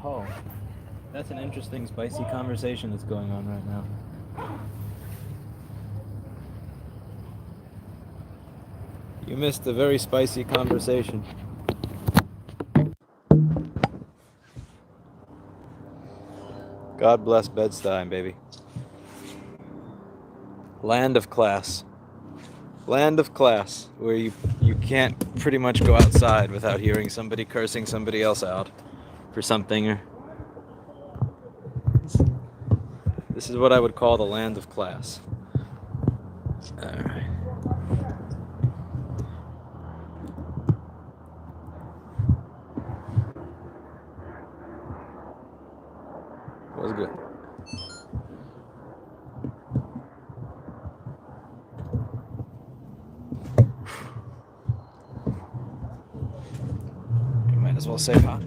Oh, that's an interesting, spicy conversation that's going on right now. You missed a very spicy conversation. God bless Bed-Stuy, baby. Land of class. Land of class, where you can't pretty much go outside without hearing somebody cursing somebody else out for something. Or this is what I would call the land of class. All right. Was good. You might as well say hot.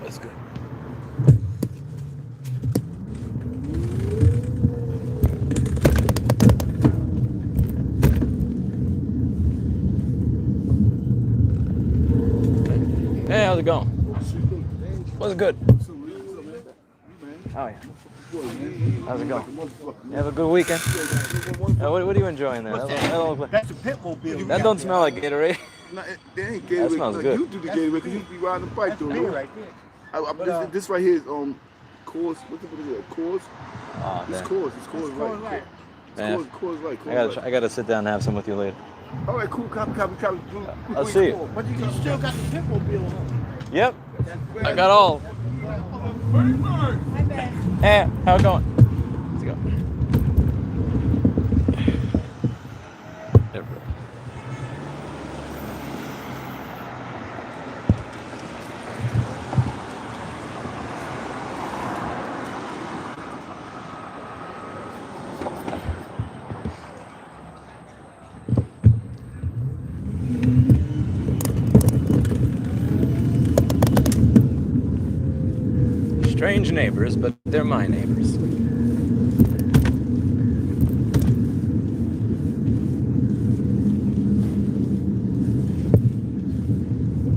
That's good. Hey, how's it going? What's good? Oh yeah. How's it going? You have a good weekend? What are you enjoying there? That's a pit mobile. That don't smell like Gatorade. No, they ain't Gatorade. That smells good. You do the Gatorade because you be riding the bike though. Beer right there. This right here is Coors. What is it? Coors? Oh, It's Coors. It's Coors Light. Coors Light. I gotta sit down and have some with you later. All right, cool. Copy. I'll see you. But you still got the pit mobile on. Yep. I got all. Hey, how it going? Let's go. There we go. Strange neighbors, but they're my neighbors.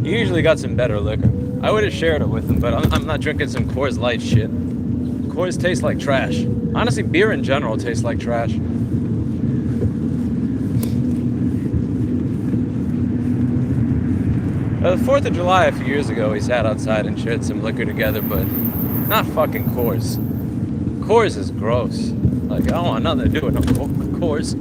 You usually got some better liquor. I would have shared it with them, but I'm not drinking some Coors Light shit. Coors tastes like trash. Honestly, beer in general tastes like trash. The 4th of July a few years ago, we sat outside and shared some liquor together, but not fucking Coors. Coors is gross. Like, I don't want nothing to do with no Coors.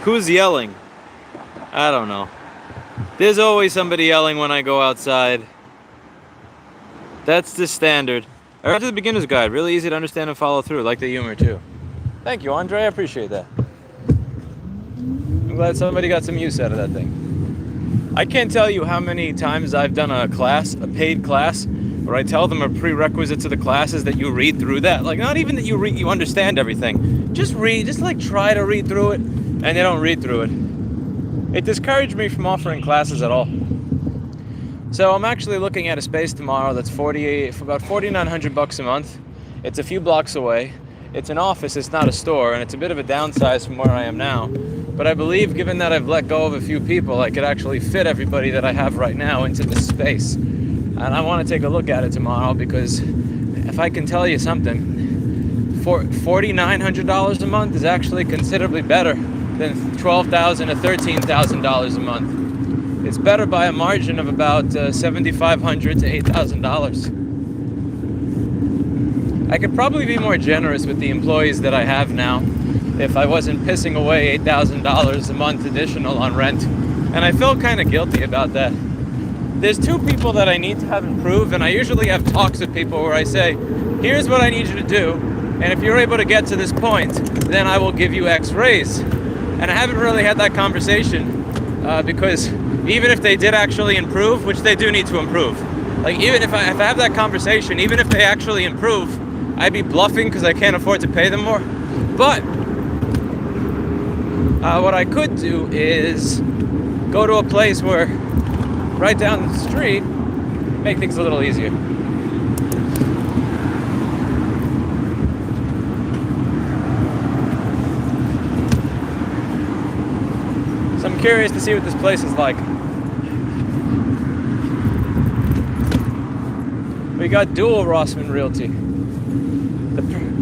Who's yelling? I don't know. There's always somebody yelling when I go outside. That's the standard. I read the beginner's guide. Really easy to understand and follow through. Like the humor too. Thank you, Andre. I appreciate that. I'm glad somebody got some use out of that thing. I can't tell you how many times I've done a class, a paid class, where I tell them a prerequisite to the class is that you read through that. Like, not even that you understand everything. Just read. Just like try to read through it. And they don't read through it. It discouraged me from offering classes at all. So I'm actually looking at a space tomorrow that's about $4,900 a month. It's a few blocks away. It's an office, it's not a store, and it's a bit of a downsize from where I am now. But I believe, given that I've let go of a few people, I could actually fit everybody that I have right now into this space. And I want to take a look at it tomorrow, because if I can tell you something, $4,900 a month is actually considerably better than $12,000 to $13,000 a month. It's better by a margin of about $7,500 to $8,000. I could probably be more generous with the employees that I have now if I wasn't pissing away $8,000 a month additional on rent. And I feel kind of guilty about that. There's two people that I need to have improve, and I usually have talks with people where I say, here's what I need you to do, and if you're able to get to this point, then I will give you X raise. And I haven't really had that conversation because even if they did actually improve, which they do need to improve, like even if I have that conversation, even if they actually improve, I'd be bluffing because I can't afford to pay them more. But what I could do is go to a place where right down the street, make things a little easier. So I'm curious to see what this place is like. We got dual Rossman Realty.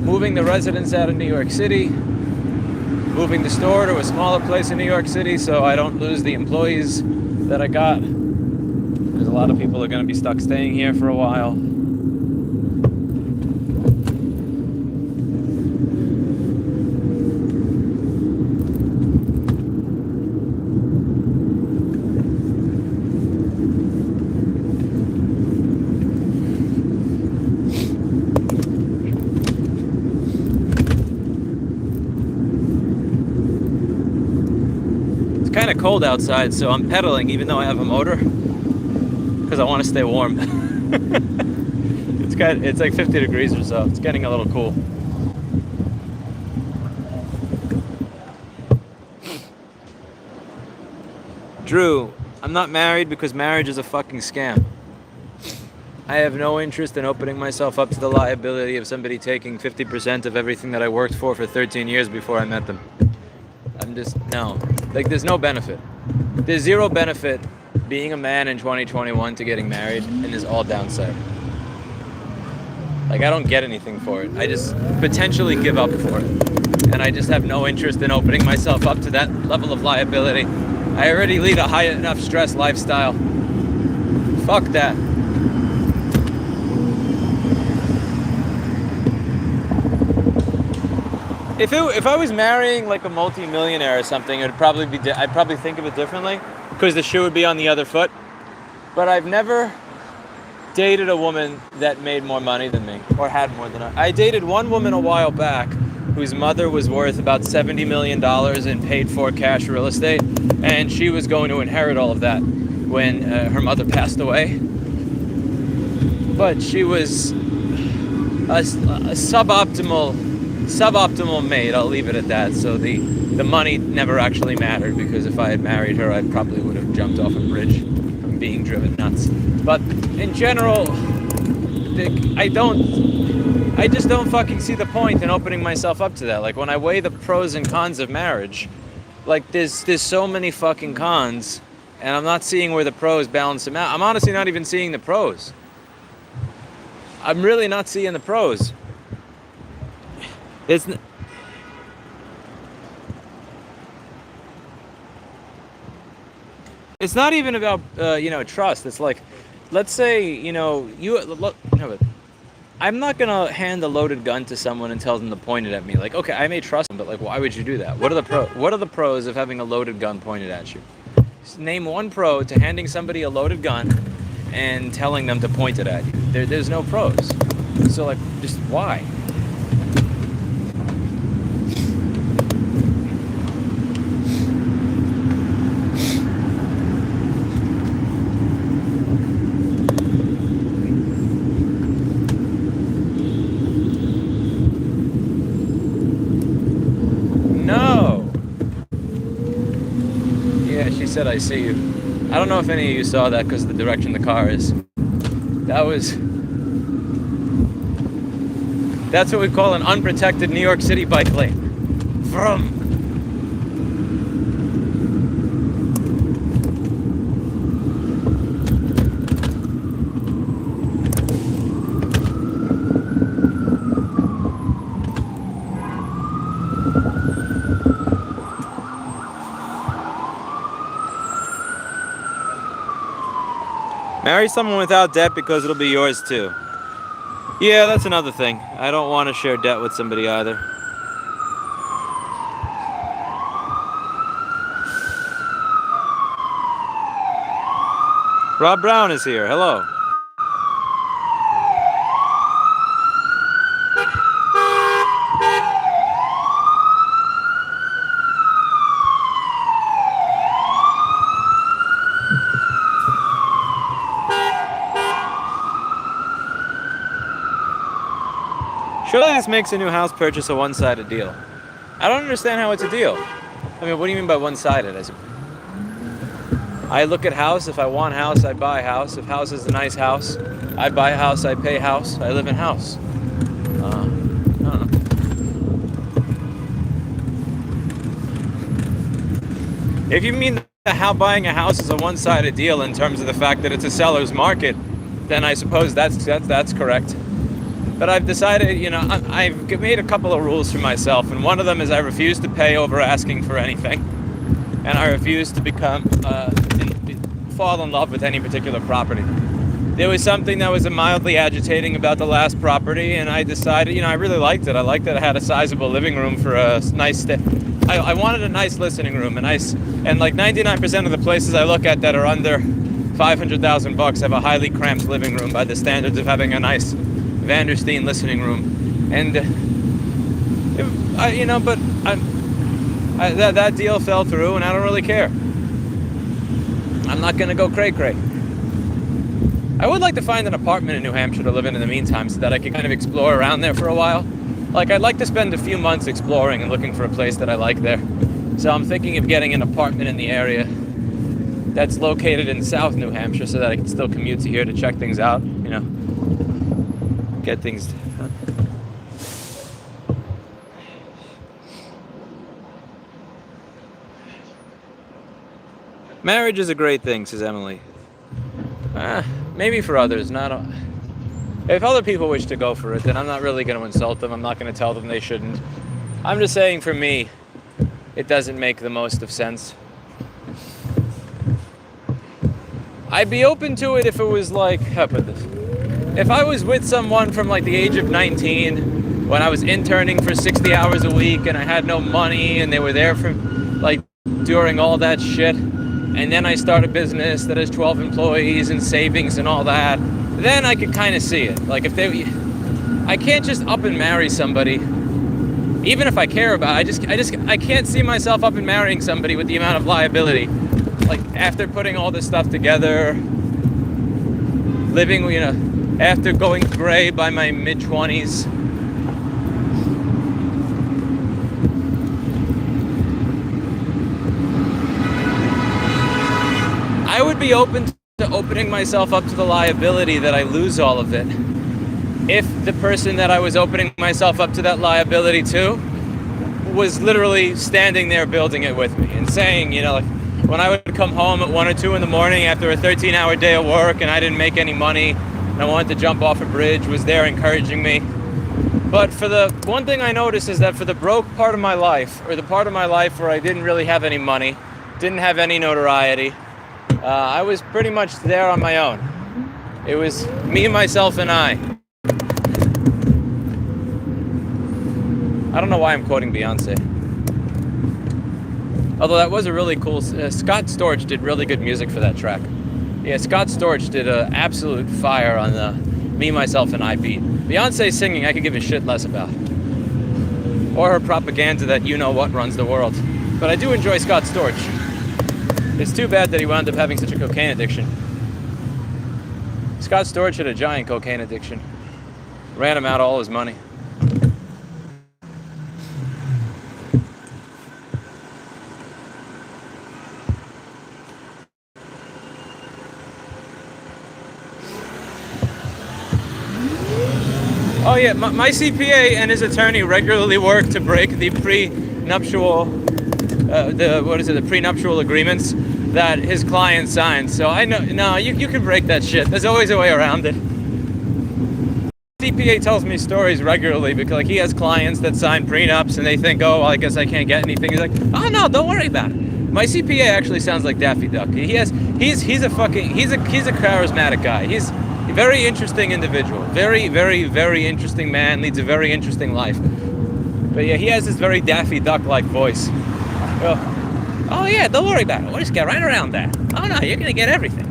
Moving the residents out of New York City, moving the store to a smaller place in New York City so I don't lose the employees that I got. There's a lot of people that are going to be stuck staying here for a while. It's kind of cold outside, so I'm pedaling even though I have a motor, because I want to stay warm. It's like 50 degrees or so. It's getting a little cool. Drew, I'm not married because marriage is a fucking scam. I have no interest in opening myself up to the liability of somebody taking 50% of everything that I worked for 13 years before I met them. No. Like, there's no benefit. There's zero benefit being a man in 2021 to getting married, and there's all downside. Like, I don't get anything for it. I just potentially give up for it. And I just have no interest in opening myself up to that level of liability. I already lead a high enough stress lifestyle. Fuck that. If I was marrying like a multi-millionaire or something, I'd probably think of it differently, because the shoe would be on the other foot. But I've never dated a woman that made more money than me, or had more than I dated one woman a while back whose mother was worth about $70 million in paid-for cash real estate, and she was going to inherit all of that when her mother passed away. But she was a suboptimal mate, I'll leave it at that. So the money never actually mattered, because if I had married her, I probably would have jumped off a bridge from being driven nuts. But in general, I just don't fucking see the point in opening myself up to that. Like, when I weigh the pros and cons of marriage, like there's so many fucking cons, and I'm not seeing where the pros balance them out. I'm honestly not even seeing the pros. I'm really not seeing the pros. It's not even about trust. It's like, let's say I'm not gonna hand a loaded gun to someone and tell them to point it at me. Like, okay, I may trust them, but like, why would you do that? What are the pros of having a loaded gun pointed at you? Just name one pro to handing somebody a loaded gun and telling them to point it at you. There's no pros. So like, just why? Said I see you. I don't know if any of you saw that because of the direction the car is. That was That's what we call an unprotected New York City bike lane. Vroom. Marry someone without debt because it'll be yours too. Yeah, that's another thing. I don't want to share debt with somebody either. Rob Brown is here. Hello. Surely this makes a new house purchase a one-sided deal. I don't understand how it's a deal. I mean, what do you mean by one-sided? I look at house. If I want house, I buy house. If house is a nice house, I buy house, I pay house, I live in house. I don't know. If you mean how buying a house is a one-sided deal in terms of the fact that it's a seller's market, then I suppose that's correct. But I've decided, you know, I've made a couple of rules for myself, and one of them is I refuse to pay over asking for anything, and I refuse to fall in love with any particular property. There was something that was mildly agitating about the last property, and I decided, you know, I really liked it. I liked that it had a sizable living room for a nice I wanted a nice listening room, and like 99% of the places I look at that are under $500,000 have a highly cramped living room by the standards of having a nice Vandersteen listening room. And that deal fell through, and I don't really care. I'm not gonna go cray-cray. I would like to find an apartment in New Hampshire to live in the meantime, so that I could kind of explore around there for a while. Like, I'd like to spend a few months exploring and looking for a place that I like there. So I'm thinking of getting an apartment in the area that's located in South New Hampshire, so that I can still commute to here to check things out, you know, get things. Marriage is a great thing, says Emily. Maybe for others, not. If other people wish to go for it, then I'm not really going to insult them. I'm not going to tell them they shouldn't. I'm just saying, for me, it doesn't make the most of sense. I'd be open to it if it was like, how to put this? If I was with someone from like the age of 19, when I was interning for 60 hours a week and I had no money, and they were there for like during all that shit, and then I start a business that has 12 employees and savings and all that, then I could kind of see it. Like, if I can't just up and marry somebody, even if I care about it. I can't see myself up and marrying somebody with the amount of liability. Like, after putting all this stuff together, living, you know, after going gray by my mid-20s. I would be open to opening myself up to the liability that I lose all of it if the person that I was opening myself up to that liability to was literally standing there building it with me and saying, you know, like, when I would come home at 1 or 2 in the morning after a 13-hour day of work and I didn't make any money and I wanted to jump off a bridge, was there encouraging me. But for the one thing I noticed is that for the broke part of my life, or the part of my life where I didn't really have any money, didn't have any notoriety, I was pretty much there on my own. It was me, myself, and I. I don't know why I'm quoting Beyonce. Although that was a really cool... Scott Storch did really good music for that track. Yeah, Scott Storch did an absolute fire on the Me, Myself, and I beat. Beyonce singing, I could give a shit less about. Or her propaganda that you know what runs the world. But I do enjoy Scott Storch. It's too bad that he wound up having such a cocaine addiction. Scott Storch had a giant cocaine addiction. Ran him out all his money. Oh yeah, my CPA and his attorney regularly work to break the prenuptial, the prenuptial agreements that his client signs. So I know, no, you can break that shit. There's always a way around it. CPA tells me stories regularly because like he has clients that sign prenups and they think, oh, well, I guess I can't get anything. He's like, oh no, don't worry about it. My CPA actually sounds like Daffy Duck. He's a charismatic guy. He's a very interesting individual. Very, very, very interesting man. Leads a very interesting life. But yeah, he has this very Daffy Duck-like voice. Oh yeah, don't worry about it. We'll just get right around that. Oh no, you're gonna get everything.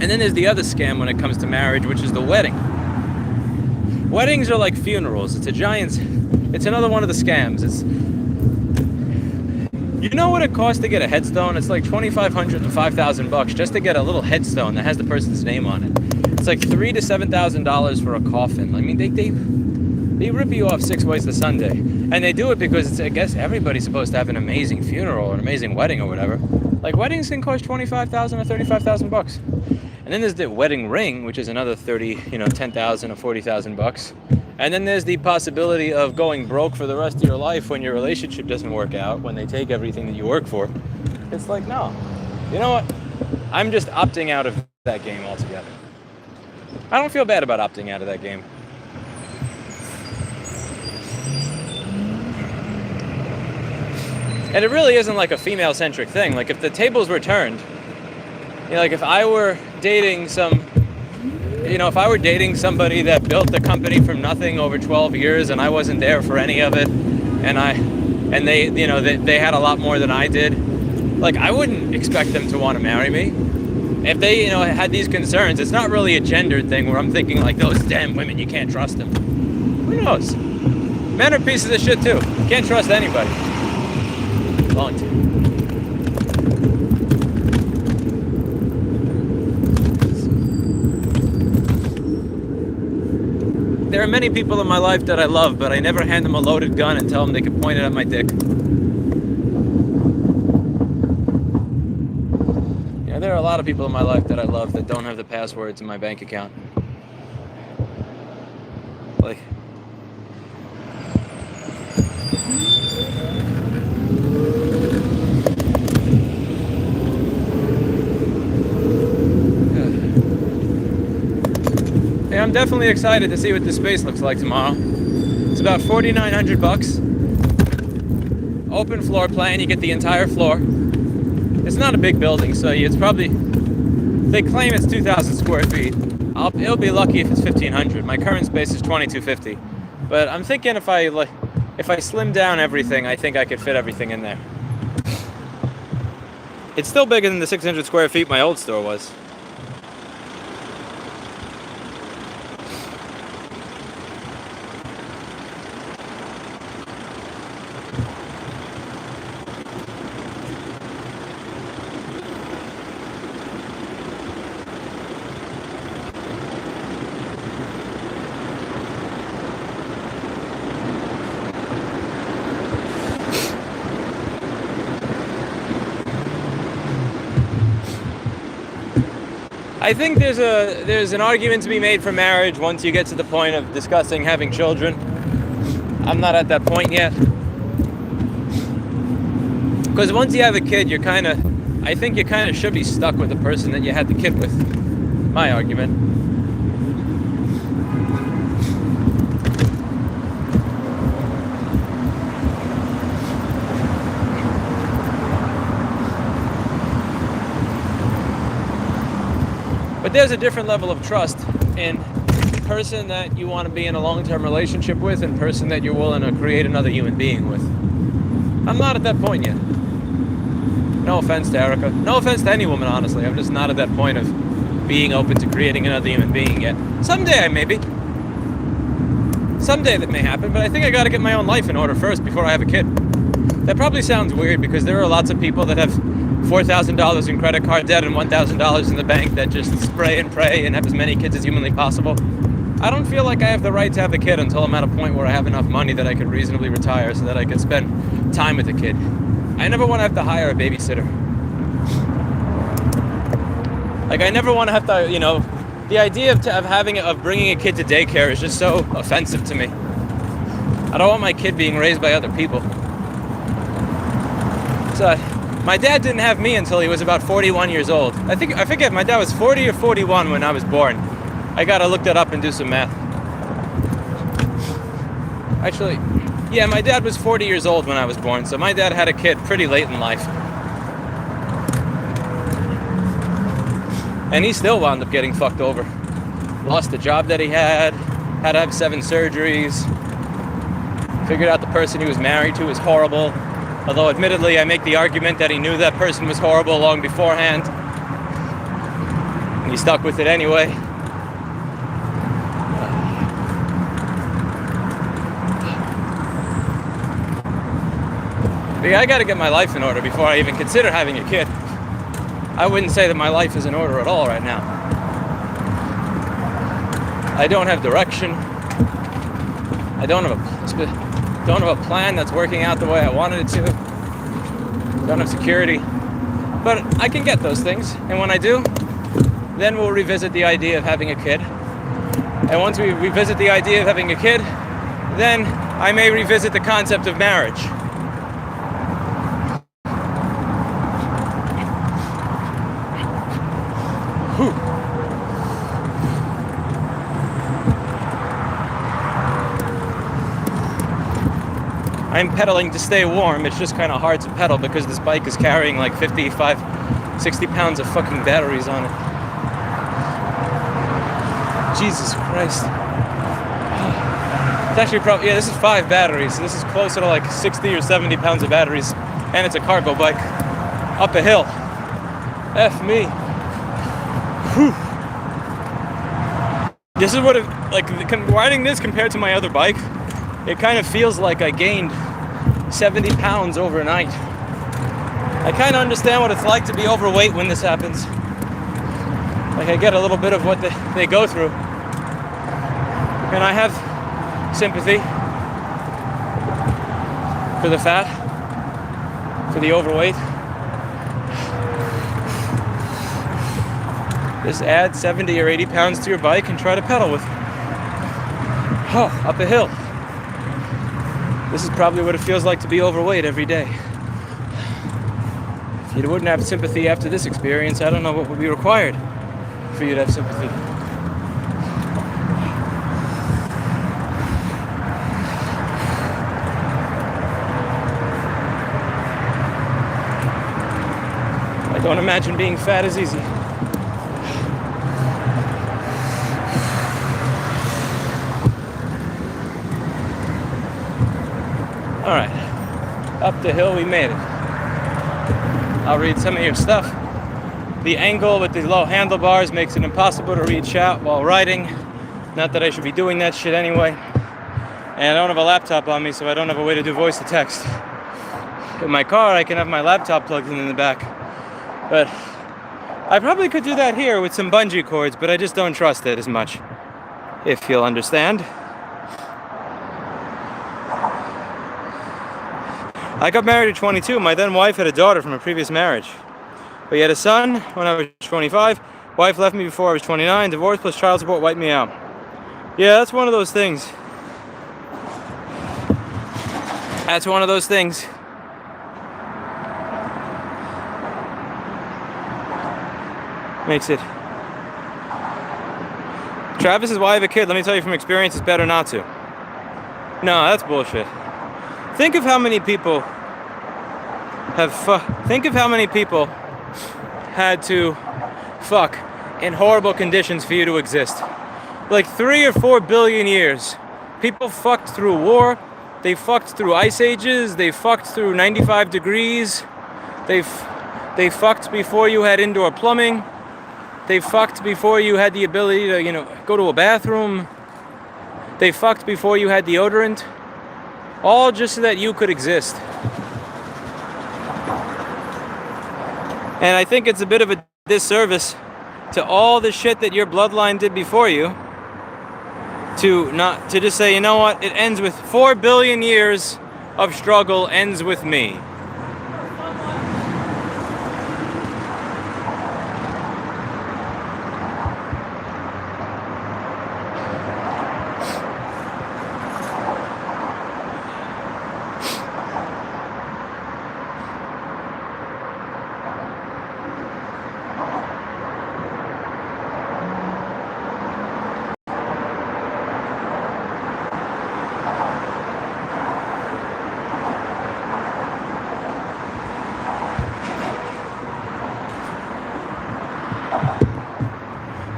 And then there's the other scam when it comes to marriage, which is the wedding. Weddings are like funerals. It's another one of the scams. You know what it costs to get a headstone? It's like $2,500 to $5,000 just to get a little headstone that has the person's name on it. It's like $3,000 to $7,000 for a coffin. I mean, they rip you off 6 ways to Sunday, and they do it because I guess everybody's supposed to have an amazing funeral or an amazing wedding or whatever. Like weddings can cost $25,000 or $35,000. And then there's the wedding ring, which is another $10,000 or $40,000. And then there's the possibility of going broke for the rest of your life when your relationship doesn't work out, when they take everything that you work for. It's like, no. You know what? I'm just opting out of that game altogether. I don't feel bad about opting out of that game. And it really isn't like a female-centric thing. Like if the tables were turned, like if I were dating somebody that built the company from nothing over 12 years and I wasn't there for any of it, and they had a lot more than I did, like I wouldn't expect them to want to marry me. If they, had these concerns, it's not really a gendered thing where I'm thinking like those damn women, you can't trust them. Who knows? Men are pieces of shit too. Can't trust anybody. Long time. There are many people in my life that I love, but I never hand them a loaded gun and tell them they can point it at my dick. There are a lot of people in my life that I love that don't have the passwords in my bank account. Like, yeah, I'm definitely excited to see what this space looks like tomorrow. It's about $4,900. Open floor plan, you get the entire floor. It's not a big building, so it's probably, they claim it's 2,000 square feet. It'll be lucky if it's 1,500. My current space is 2,250. But I'm thinking if I slim down everything, I think I could fit everything in there. It's still bigger than the 600 square feet my old store was. I think there's an argument to be made for marriage once you get to the point of discussing having children. I'm not at that point yet. Because once you have a kid, I think you kind of should be stuck with the person that you had the kid with. My argument. But there's a different level of trust in the person that you want to be in a long-term relationship with and person that you're willing to create another human being with. I'm not at that point yet. No offense to Erica. No offense to any woman, honestly. I'm just not at that point of being open to creating another human being yet. Someday I may be. Someday that may happen, but I think I gotta get my own life in order first before I have a kid. That probably sounds weird because there are lots of people that have $4,000 in credit card debt and $1,000 in the bank that just spray and pray and have as many kids as humanly possible. I don't feel like I have the right to have a kid until I'm at a point where I have enough money that I could reasonably retire so that I could spend time with a kid. I never want to have to hire a babysitter. Like, I never want to have to, you know, the idea of bringing a kid to daycare is just so offensive to me. I don't want my kid being raised by other people. So, my dad didn't have me until he was about 41 years old. I forget, my dad was 40 or 41 when I was born. I gotta look that up and do some math. Actually, yeah, my dad was 40 years old when I was born, so my dad had a kid pretty late in life. And he still wound up getting fucked over. Lost the job that he had to have 7 surgeries. Figured out the person he was married to was horrible. Although admittedly, I make the argument that he knew that person was horrible long beforehand. And he stuck with it anyway. But yeah, I gotta get my life in order before I even consider having a kid. I wouldn't say that my life is in order at all right now. I don't have direction. I don't have a plan that's working out the way I wanted it to. Don't have security. But I can get those things. And when I do, then we'll revisit the idea of having a kid. And once we revisit the idea of having a kid, then I may revisit the concept of marriage. Whew. I'm pedaling to stay warm. It's just kind of hard to pedal because this bike is carrying like 55, 60 pounds of fucking batteries on it. Jesus Christ. It's actually probably, yeah, this is 5 batteries. So this is closer to like 60 or 70 pounds of batteries. And it's a cargo bike. Up a hill. F me. Whew. This is what it, like, riding this compared to my other bike, it kind of feels like I gained 70 pounds overnight. I kind of understand what it's like to be overweight when this happens. Like, I get a little bit of what they go through. And I have sympathy for the fat, for the overweight. Just add 70 or 80 pounds to your bike and try to pedal with. Oh, up a hill. This is probably what it feels like to be overweight every day. If you wouldn't have sympathy after this experience, I don't know what would be required for you to have sympathy. I don't imagine being fat is easy. All right, up the hill we made it. I'll read some of your stuff. The angle with the low handlebars makes it impossible to read chat while riding. Not that I should be doing that shit anyway. And I don't have a laptop on me, so I don't have a way to do voice to text. In my car, I can have my laptop plugged in the back. But I probably could do that here with some bungee cords, but I just don't trust it as much, if you'll understand. I got married at 22. My then wife had a daughter from a previous marriage. We had a son when I was 25. Wife left me before I was 29. Divorce plus child support wiped me out. Yeah, that's one of those things. That's one of those things. Makes it. Travis is why I have a kid. Let me tell you from experience, it's better not to. No, that's bullshit. Think of how many people had to fuck in horrible conditions for you to exist. Like 3 or 4 billion years. People fucked through war. They fucked through ice ages. They fucked through 95 degrees. They fucked before you had indoor plumbing. They fucked before you had the ability to, go to a bathroom. They fucked before you had deodorant. All just so that you could exist. And I think it's a bit of a disservice to all the shit that your bloodline did before you to just say, you know what, it ends with 4 billion years of struggle ends with me.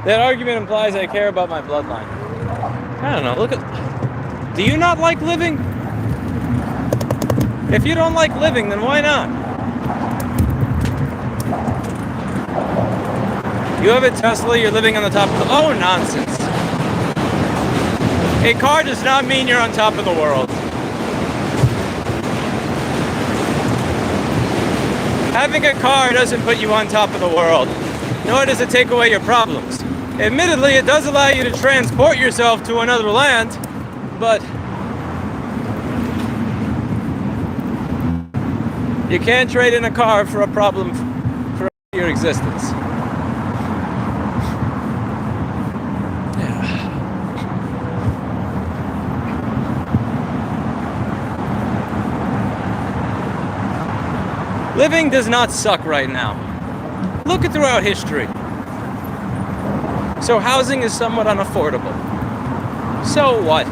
That argument implies I care about my bloodline. I don't know, look at... Do you not like living? If you don't like living, then why not? You have a Tesla, you're living on the top of the... Oh, nonsense. A car does not mean you're on top of the world. Having a car doesn't put you on top of the world, nor does it take away your problems. Admittedly, it does allow you to transport yourself to another land, but you can't trade in a car for a problem for your existence. Yeah. Living does not suck right now. Look at throughout history. So housing is somewhat unaffordable. So what?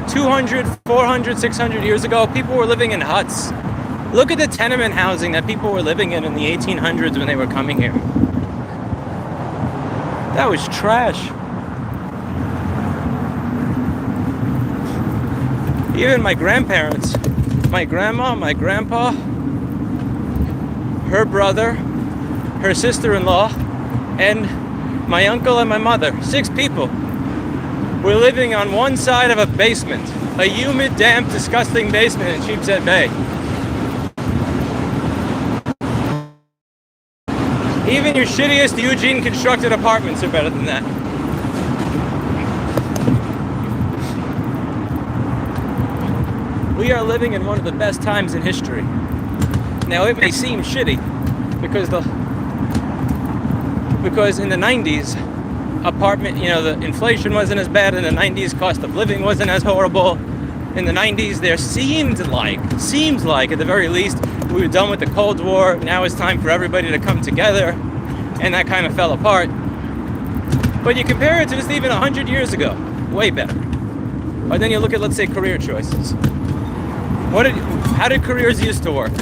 200, 400, 600 years ago, people were living in huts. Look at the tenement housing that people were living in the 1800s when they were coming here. That was trash. Even my grandparents, my grandma, my grandpa, her brother, her sister-in-law, and my uncle and my mother, 6 people, were living on one side of a basement, a humid, damp, disgusting basement in Sheepshead Bay. Even your shittiest Eugene constructed apartments are better than that. We are living in one of the best times in history. Now it may seem shitty because in the 90s, the inflation wasn't as bad. In the 90s, cost of living wasn't as horrible. In the 90s, there seems like, at the very least, we were done with the Cold War. Now it's time for everybody to come together, and that kind of fell apart. But you compare it to just even 100 years ago, way better. Or then you look at, let's say, career choices. How did careers used to work?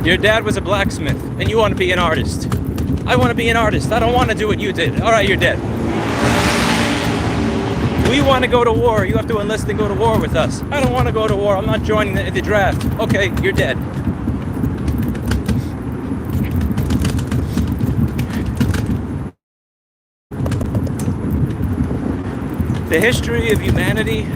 Your dad was a blacksmith, and you want to be an artist. I want to be an artist. I don't want to do what you did. All right, you're dead. We want to go to war. You have to enlist and go to war with us. I don't want to go to war. I'm not joining the draft. Okay, you're dead. The history of humanity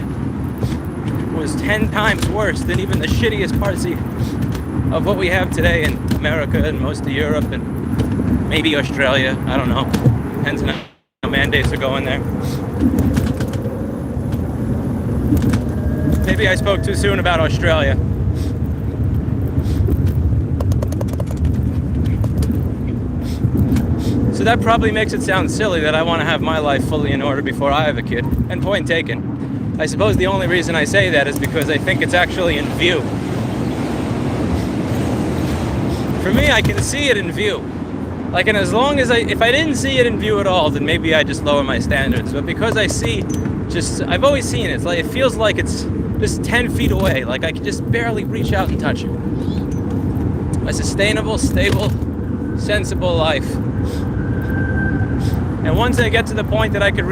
was 10 times worse than even the shittiest parts of what we have today in America and most of Europe and maybe Australia. I don't know. Depends on how mandates are going there. Maybe I spoke too soon about Australia. So that probably makes it sound silly that I want to have my life fully in order before I have a kid. And point taken. I suppose the only reason I say that is because I think it's actually in view. For me, I can see it in view. Like, and as long as if I didn't see it in view at all, then maybe I just lower my standards. But because I see, I've always seen it. It's like, it feels like it's just 10 feet away. Like I can just barely reach out and touch it. A sustainable, stable, sensible life. And once I get to the point that I could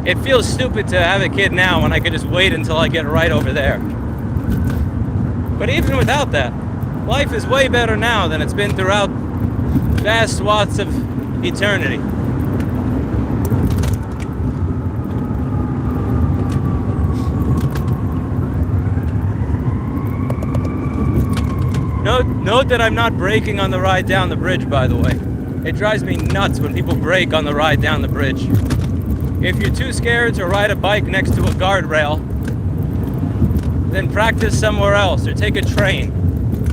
it feels stupid to have a kid now when I could just wait until I get right over there. But even without that, life is way better now than it's been throughout vast swaths of eternity. Note that I'm not braking on the ride down the bridge, by the way. It drives me nuts when people brake on the ride down the bridge. If you're too scared to ride a bike next to a guardrail, then practice somewhere else, or take a train,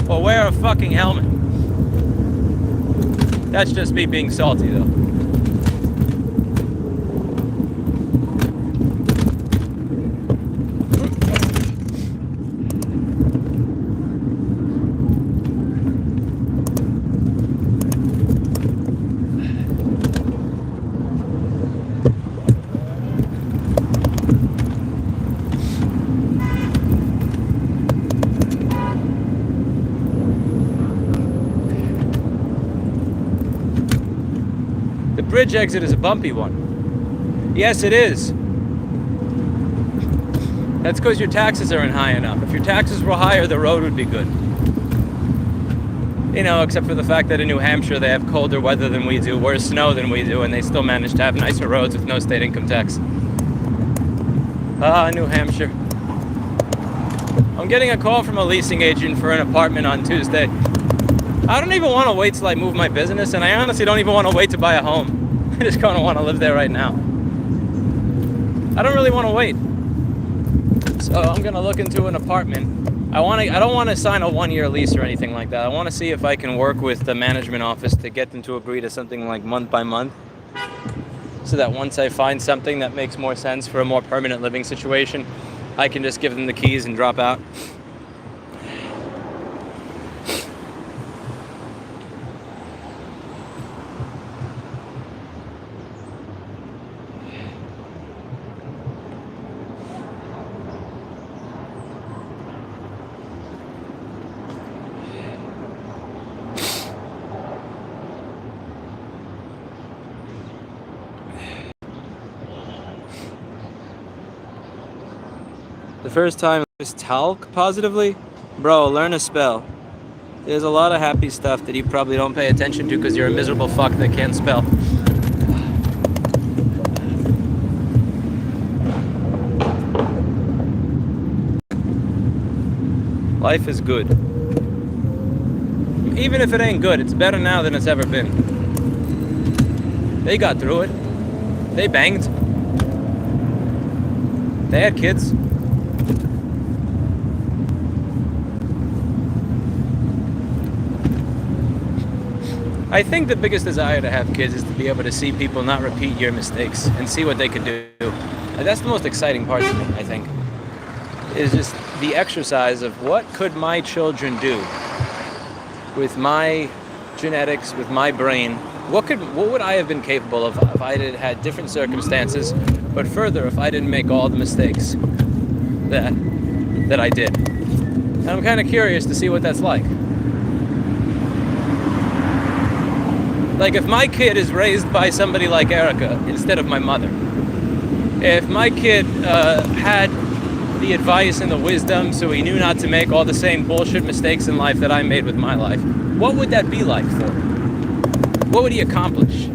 or wear a fucking helmet. That's just me being salty, though. bridge exit is a bumpy one. Yes, it is. That's because your taxes aren't high enough. If your taxes were higher, the road would be good. You know, except for the fact that in New Hampshire they have colder weather than we do, worse snow than we do, and they still manage to have nicer roads with no state income tax. Ah, New Hampshire. I'm getting a call from a leasing agent for an apartment on Tuesday. I don't even want to wait till I move my business, and I honestly don't even want to wait to buy a home. I just kind of want to live there right now. I don't really want to wait. So I'm going to look into an apartment. I don't want to sign a 1-year lease or anything like that. I want to see if I can work with the management office to get them to agree to something like month by month, so that once I find something that makes more sense for a more permanent living situation, I can just give them the keys and drop out. The first time I was talc positively, bro, learn a spell. There's a lot of happy stuff that you probably don't pay attention to because you're a miserable fuck that can't spell. Life is good. Even if it ain't good, it's better now than it's ever been. They got through it. They banged. They had kids. I think the biggest desire to have kids is to be able to see people not repeat your mistakes and see what they can do. And that's the most exciting part to me, I think, is just the exercise of what could my children do with my genetics, with my brain. What would I have been capable of if I had different circumstances, but further, if I didn't make all the mistakes that I did. And I'm kind of curious to see what that's like. Like, if my kid is raised by somebody like Erica instead of my mother, if my kid had the advice and the wisdom so he knew not to make all the same bullshit mistakes in life that I made with my life, what would that be like for him? What would he accomplish?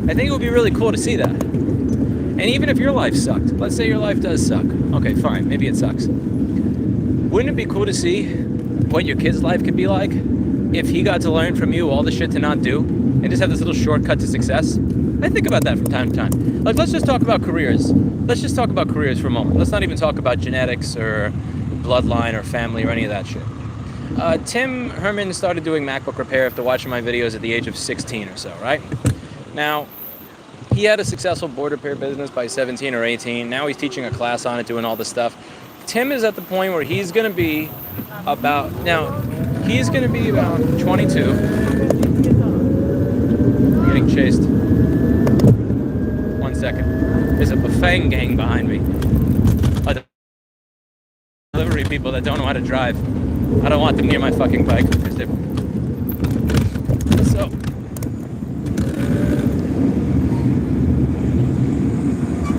I think it would be really cool to see that. And even if your life sucked, let's say your life does suck. Okay, fine, maybe it sucks. Wouldn't it be cool to see what your kid's life could be like if he got to learn from you all the shit to not do and just have this little shortcut to success? I think about that from time to time. Like, let's just talk about careers. Let's just talk about careers for a moment. Let's not even talk about genetics or bloodline or family or any of that shit. Tim Herman started doing MacBook repair after watching my videos at the age of 16 or so, right? Now, he had a successful board repair business by 17 or 18. Now he's teaching a class on it, doing all this stuff. Tim is at the point where he's going to be about 22. Getting chased. 1 second. There's a Bafang gang behind me. Delivery people that don't know how to drive. I don't want them near my fucking bike because they're... So...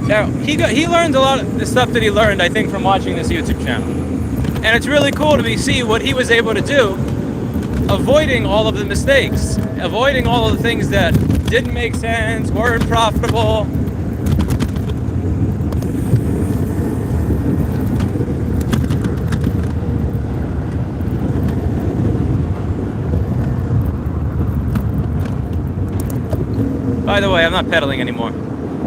Now, he learned a lot of the stuff that he learned, I think, from watching this YouTube channel. And it's really cool to see what he was able to do, avoiding all of the mistakes, avoiding all of the things that didn't make sense, weren't profitable. By the way, I'm not pedaling anymore.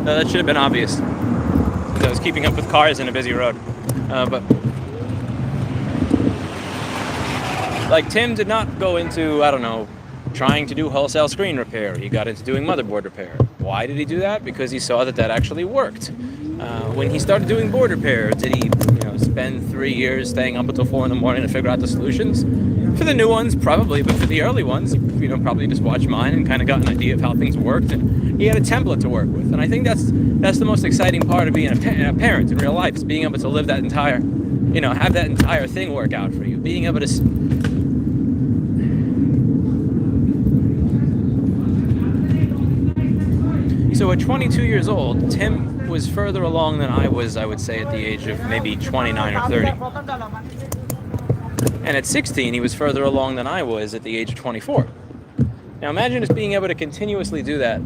That should have been obvious. I was keeping up with cars in a busy road. But like, Tim did not go into, I don't know, trying to do wholesale screen repair. He got into doing motherboard repair. Why did he do that? Because he saw that actually worked. When he started doing board repair, did he spend 3 years staying up until 4 in the morning to figure out the solutions? For the new ones, probably, but for the early ones, probably just watched mine and kind of got an idea of how things worked, and he had a template to work with. And I think that's the most exciting part of being a parent in real life, is being able to live that entire, have that entire thing work out for you. Being able to... So at 22 years old, Tim was further along than I was, I would say, at the age of maybe 29 or 30. And at 16, he was further along than I was at the age of 24. Now imagine just being able to continuously do that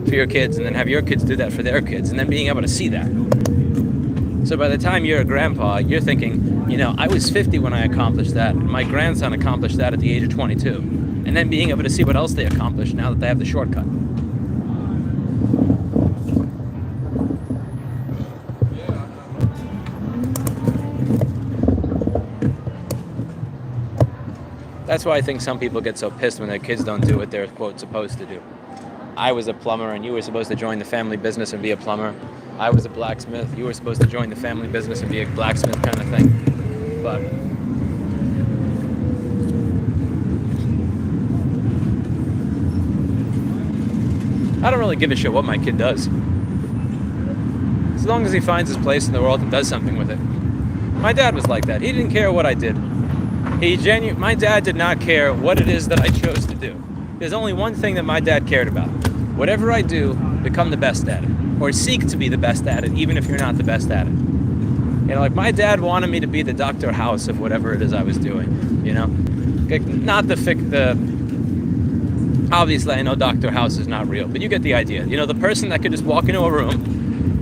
for your kids, and then have your kids do that for their kids, and then being able to see that. So by the time you're a grandpa, you're thinking, you know, I was 50 when I accomplished that, and my grandson accomplished that at the age of 22. And then being able to see what else they accomplished now that they have the shortcut. That's why I think some people get so pissed when their kids don't do what they're, quote, supposed to do. I was a plumber and you were supposed to join the family business and be a plumber. I was a blacksmith, you were supposed to join the family business and be a blacksmith, kind of thing. But I don't really give a shit what my kid does. As long as he finds his place in the world and does something with it. My dad was like that. He didn't care what I did. My dad did not care what it is that I chose to do. There's only one thing that my dad cared about. Whatever I do, become the best at it. Or seek to be the best at it, even if you're not the best at it. You know, like my dad wanted me to be the Dr. House of whatever it is I was doing, you know? Not obviously I know Dr. House is not real, but you get the idea. You know, the person that could just walk into a room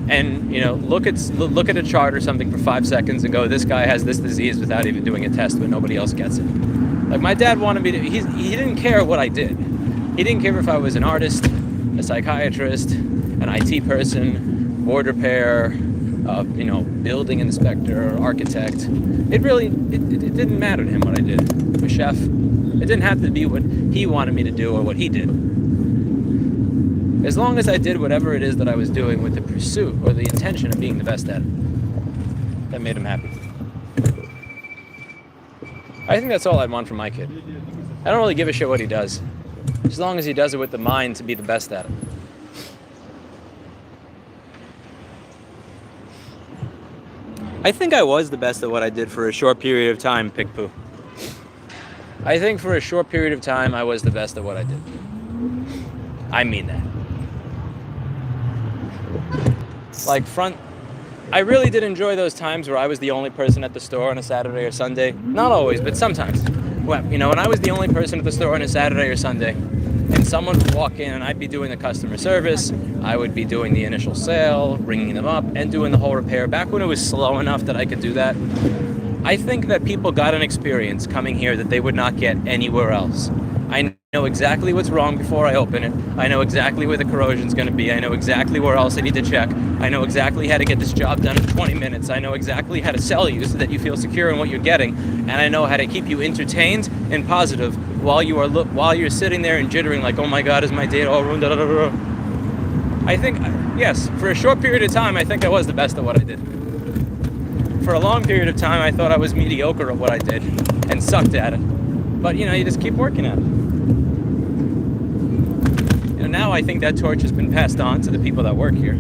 and, you know, look at a chart or something for 5 seconds and go, this guy has this disease, without even doing a test, but nobody else gets it. Like my dad wanted me to, he didn't care what I did. He didn't care if I was an artist, a psychiatrist, an IT person, board repair, you know, building inspector, architect. It didn't matter to him what I did. A chef. It didn't have to be what he wanted me to do or what he did. As long as I did whatever it is that I was doing with the pursuit or the intention of being the best at it, that made him happy. I think that's all I'd want from my kid. I don't really give a shit what he does, as long as he does it with the mind to be the best at it. I think I was the best at what I did for a short period of time, Pick Poo. I think for a short period of time, I was the best at what I did. I mean that. I really did enjoy those times where I was the only person at the store on a Saturday or Sunday. Not always, but sometimes. Well, you know, when I was the only person at the store on a Saturday or Sunday, and someone would walk in and I'd be doing the customer service, I would be doing the initial sale, ringing them up, and doing the whole repair. Back when it was slow enough that I could do that, I think that people got an experience coming here that they would not get anywhere else. I know exactly what's wrong before I open it. I know exactly where the corrosion's going to be. I know exactly where else I need to check. I know exactly how to get this job done in 20 minutes. I know exactly how to sell you so that you feel secure in what you're getting. And I know how to keep you entertained and positive while you're sitting there and jittering like, oh my God, is my date all ruined? I think, yes, for a short period of time, I think I was the best at what I did. For a long period of time, I thought I was mediocre at what I did and sucked at it. But, you know, you just keep working at it. You know, now I think that torch has been passed on to the people that work here.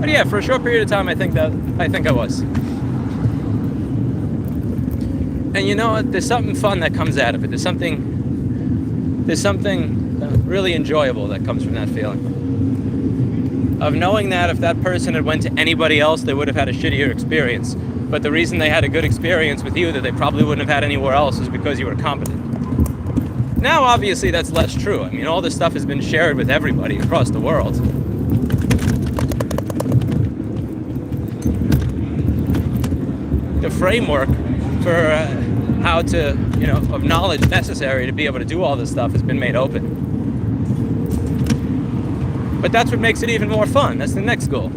But yeah, for a short period of time, I think I was. And you know what? There's something fun that comes out of it. There's something really enjoyable that comes from that feeling. Of knowing that if that person had went to anybody else, they would have had a shittier experience. But the reason they had a good experience with you that they probably wouldn't have had anywhere else is because you were competent. Now, obviously, that's less true. I mean, all this stuff has been shared with everybody across the world. The framework for how to, you know, of knowledge necessary to be able to do all this stuff has been made open. But that's what makes it even more fun. That's the next goal.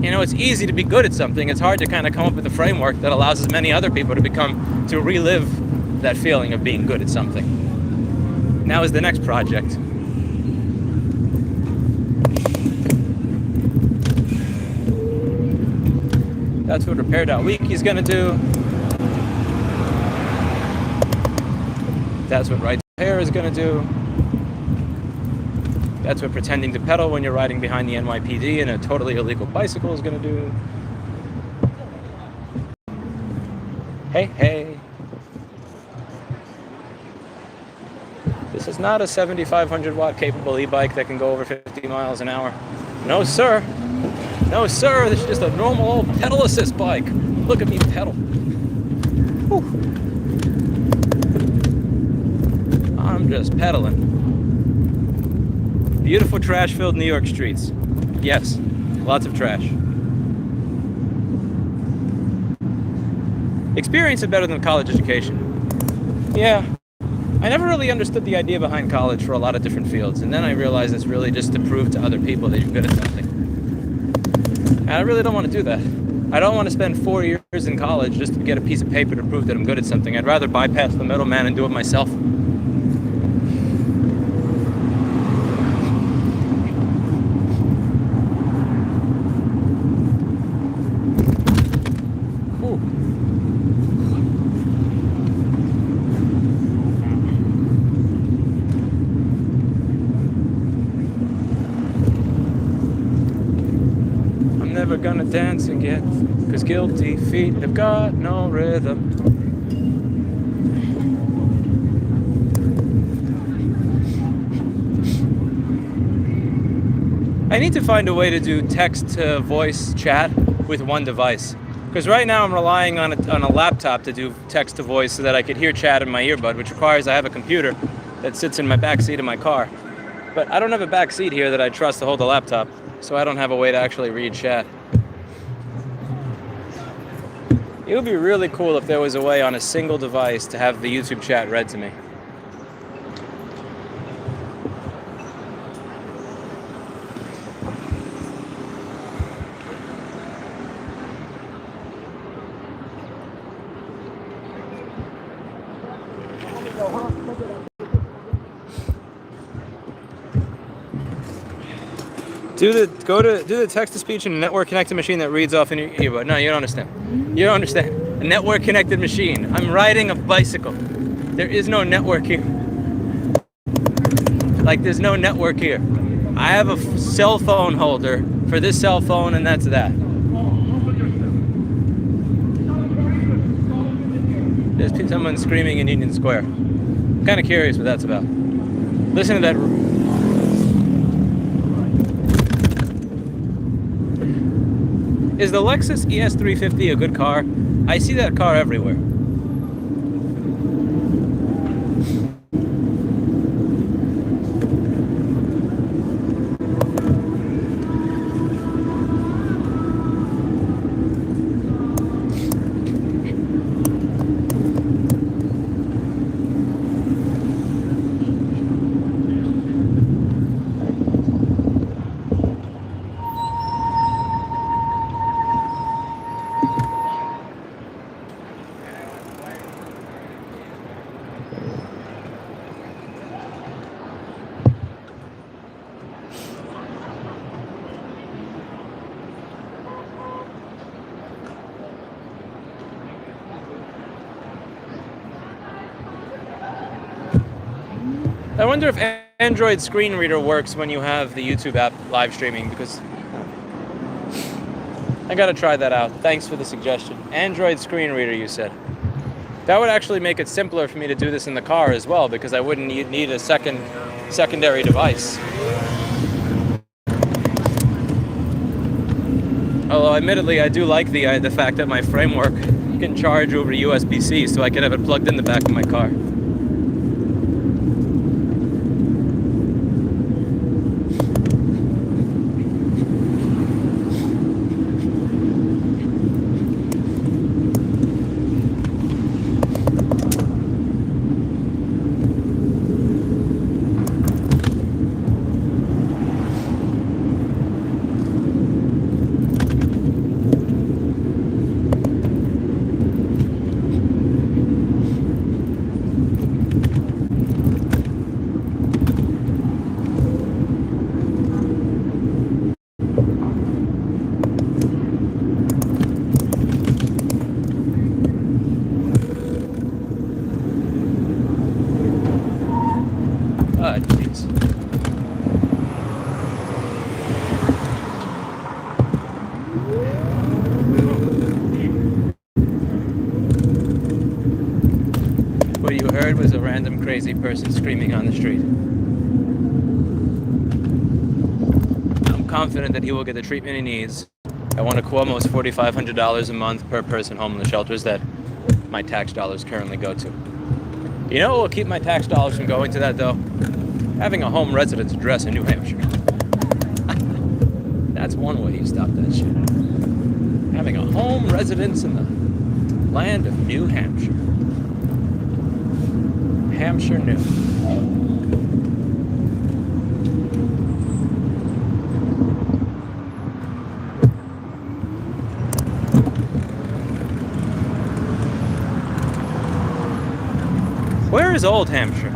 You know, it's easy to be good at something. It's hard to kind of come up with a framework that allows as many other people to relive that feeling of being good at something. Now is the next project. That's what Repair.week is going to do. That's what Right Repair is going to do. That's what pretending to pedal when you're riding behind the NYPD in a totally illegal bicycle is going to do. Hey, hey. It's not a 7,500 watt capable e-bike that can go over 50 miles an hour. No, sir. No, sir. This is just a normal old pedal assist bike. Look at me pedal. Whew. I'm just pedaling. Beautiful trash-filled New York streets. Yes, lots of trash. Experience is better than college education. Yeah, I never really understood the idea behind college for a lot of different fields, and then I realized it's really just to prove to other people that you're good at something. And I really don't want to do that. I don't want to spend 4 years in college just to get a piece of paper to prove that I'm good at something. I'd rather bypass the middleman and do it myself. Never gonna dance again, 'cause guilty feet have got no rhythm. I need to find a way to do text-to-voice chat with one device. Because right now I'm relying on a laptop to do text-to-voice so that I could hear chat in my earbud, which requires I have a computer that sits in my back seat of my car. But I don't have a back seat here that I trust to hold the laptop, so I don't have a way to actually read chat. It would be really cool if there was a way on a single device to have the YouTube chat read to me. Do the text-to-speech in a network-connected machine that reads off in your earbud. No, you don't understand. You don't understand. A network-connected machine. I'm riding a bicycle. There is no network here. Like, there's no network here. I have a cell phone holder for this cell phone, and that's that. There's someone screaming in Union Square. I'm kind of curious what that's about. Listen to that. Is the Lexus ES350 a good car? I see that car everywhere. I wonder if Android screen reader works when you have the YouTube app live streaming, because I gotta try that out. Thanks for the suggestion. Android screen reader, you said. That would actually make it simpler for me to do this in the car as well, because I wouldn't need a secondary device. Although, admittedly, I do like the fact that my framework can charge over USB-C, so I can have it plugged in the back of my car. heard was a random crazy person screaming on the street. I'm confident that he will get the treatment he needs. I want to quote almost $4,500 a month per person home in the shelters that my tax dollars currently go to. You know what will keep my tax dollars from going to that, though? Having a home residence address in New Hampshire. That's one way you stop that shit. Having a home residence in the land of New Hampshire. Hampshire New. Where is Old Hampshire?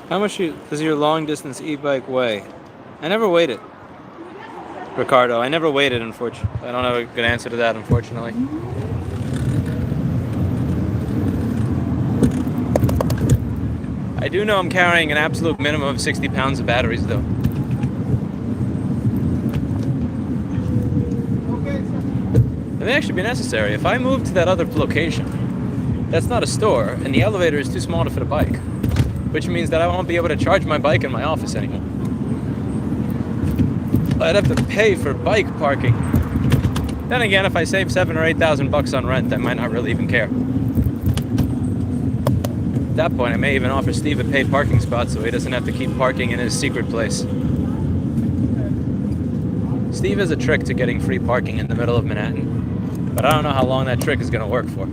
How much does your long distance e-bike weigh? I never weighed it. Ricardo, I never weighed it, unfortunately. I don't have a good answer to that, unfortunately. I do know I'm carrying an absolute minimum of 60 pounds of batteries, though. It may actually be necessary. If I move to that other location, that's not a store, and the elevator is too small to fit a bike, which means that I won't be able to charge my bike in my office anymore. I'd have to pay for bike parking Then again, if I save $7,000 or $8,000 on rent, I might not really even care. At that point, I may even offer Steve a paid parking spot so he doesn't have to keep parking in his secret place. Steve has a trick to getting free parking in the middle of Manhattan, but I don't know how long that trick is going to work for.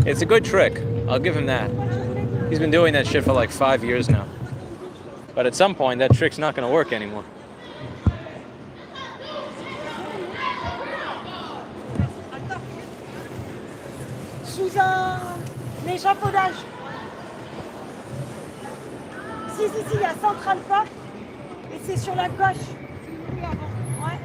It's a good trick. I'll give him that. He's been doing that shit for like 5 years now. But at some point, that trick's not going to work anymore. Sous un échafaudage. Si, il y a Central Park et c'est sur la gauche. Ouais.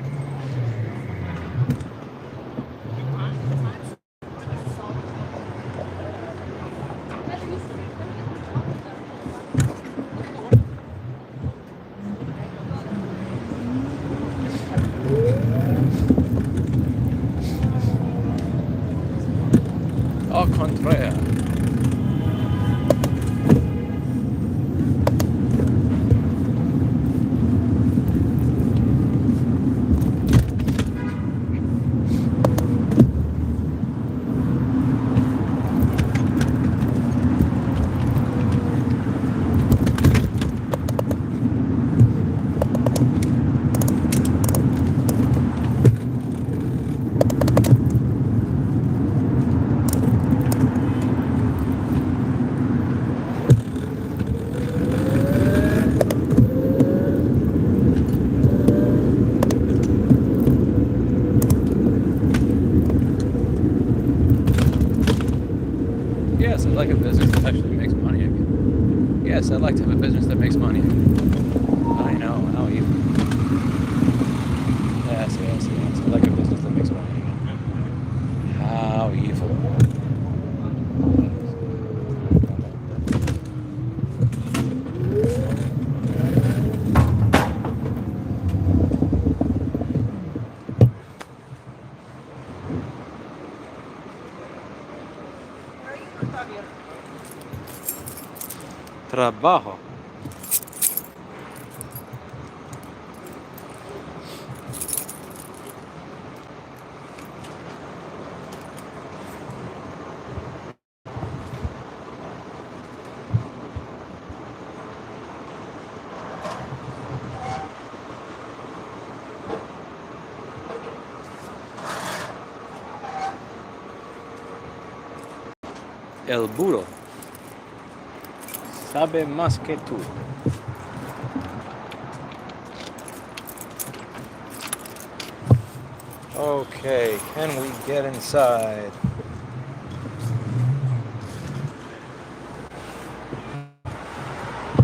Au contraire. Yes, I'd like a business that actually makes money. Yes, I'd like to have a business that makes money. I know, how evil. Yes, I'd like a business that makes money. How evil. Trabajo. El burro sabe más que tú. Okay, can we get inside?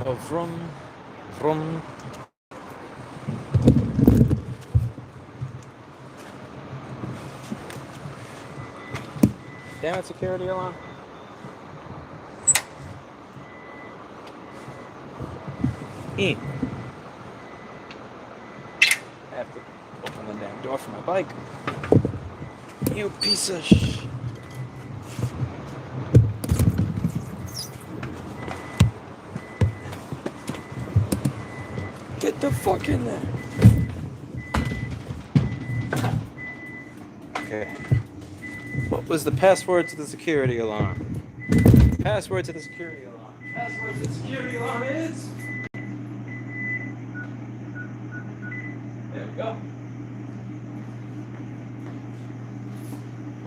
Oh, vroom. Damn it, security alarm. I have to open the damn door for my bike. You piece of sh... Get the fuck in there. Okay. What was the password to the security alarm? Password to the security alarm. Password to the security alarm is... There we go.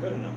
Good enough.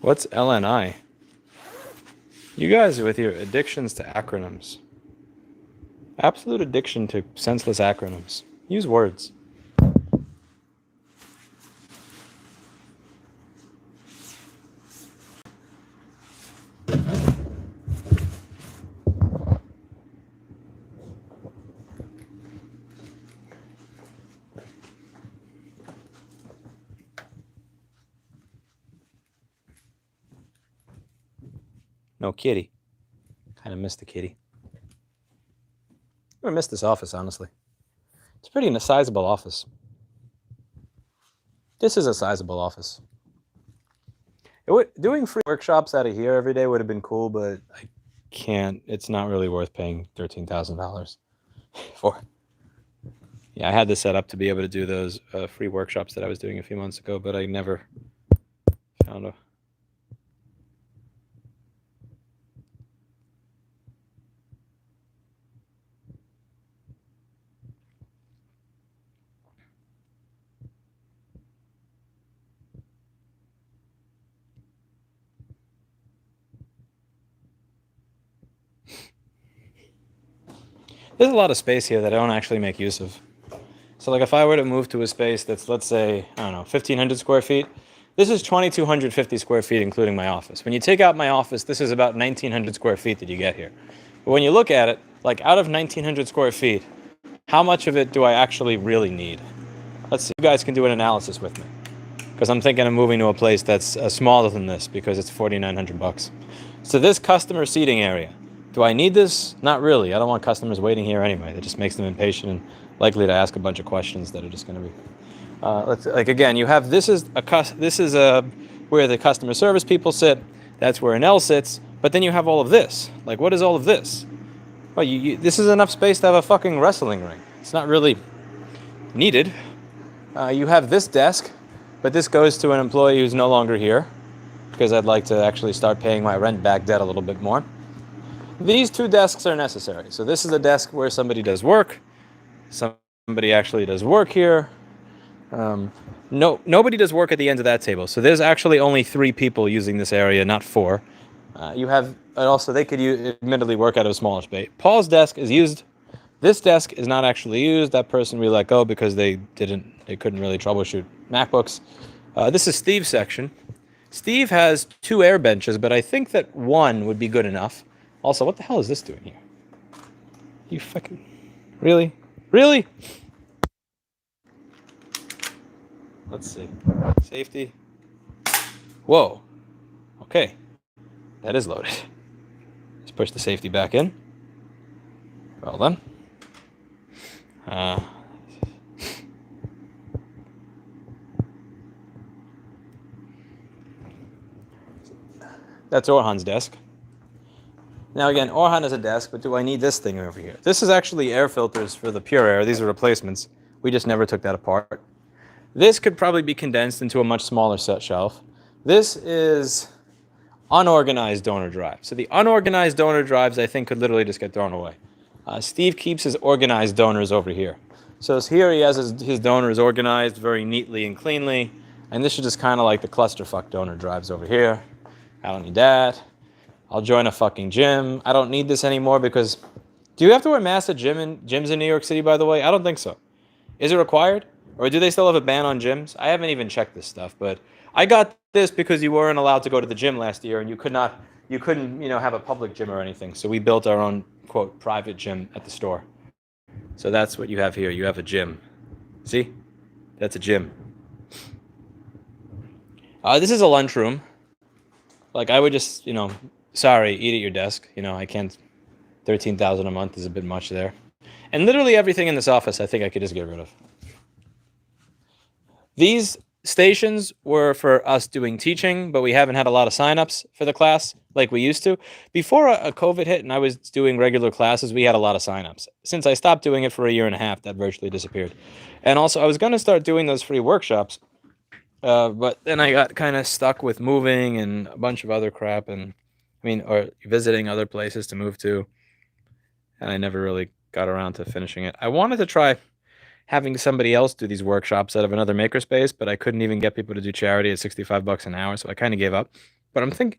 What's LNI? You guys with your addictions to acronyms. Absolute addiction to senseless acronyms. Use words. No kitty. Kind of missed the kitty. I miss this office, honestly. It's pretty a sizable office. This is a sizable office. Doing free workshops out of here every day would have been cool, but I can't. It's not really worth paying $13,000 for. Yeah, I had this set up to be able to do those free workshops that I was doing a few months ago, but I never found a... There's a lot of space here that I don't actually make use of. So like if I were to move to a space that's, let's say, I don't know, 1,500 square feet, this is 2,250 square feet, including my office. When you take out my office, this is about 1,900 square feet that you get here. But when you look at it, like out of 1,900 square feet, how much of it do I actually really need? Let's see, you guys can do an analysis with me. Because I'm thinking of moving to a place that's smaller than this because it's $4,900. So this customer seating area, do I need this? Not really. I don't want customers waiting here anyway. That just makes them impatient and likely to ask a bunch of questions that are just going to be. Like again, you have this is where the customer service people sit. That's where an L sits. But then you have all of this. Like, what is all of this? Well, this is enough space to have a fucking wrestling ring. It's not really needed. You have this desk, but this goes to an employee who's no longer here because I'd like to actually start paying my rent back debt a little bit more. These two desks are necessary. So this is a desk where somebody does work. Somebody actually does work here. Nobody does work at the end of that table. So there's actually only 3 people using this area, not 4. You have, also they could admittedly work out of a smaller space. Paul's desk is used. This desk is not actually used. That person we let go because they couldn't really troubleshoot MacBooks. This is Steve's section. Steve has 2 air benches, but I think that 1 would be good enough. Also, what the hell is this doing here? You fucking... Really? Really? Let's see. Safety. Whoa. Okay. That is loaded. Let's push the safety back in. Well done. That's Orhan's desk. Now again, Orhan has a desk, but do I need this thing over here? This is actually air filters for the pure air. These are replacements. We just never took that apart. This could probably be condensed into a much smaller set shelf. This is unorganized donor drives. So the unorganized donor drives, I think, could literally just get thrown away. Steve keeps his organized donors over here. So here he has his donors organized very neatly and cleanly. And this is just kind of like the clusterfuck donor drives over here. I don't need that. I'll join a fucking gym. I don't need this anymore because... Do you have to wear masks at gyms in New York City, by the way? I don't think so. Is it required? Or do they still have a ban on gyms? I haven't even checked this stuff, but I got this because you weren't allowed to go to the gym last year and you couldn't, have a public gym or anything. So we built our own, quote, private gym at the store. So that's what you have here. You have a gym. See? That's a gym. This is a lunchroom. Like I would just, sorry, eat at your desk. I can't. $13,000 a month is a bit much there. And literally everything in this office, I think I could just get rid of. These stations were for us doing teaching, but we haven't had a lot of signups for the class like we used to. Before a COVID hit and I was doing regular classes, we had a lot of signups. Since I stopped doing it for a year and a half, that virtually disappeared. And also, I was going to start doing those free workshops, but then I got kind of stuck with moving and a bunch of other crap, or visiting other places to move to, and I never really got around to finishing it. I wanted to try having somebody else do these workshops out of another makerspace, but I couldn't even get people to do charity at $65 an hour, so I kind of gave up. But I'm thinking,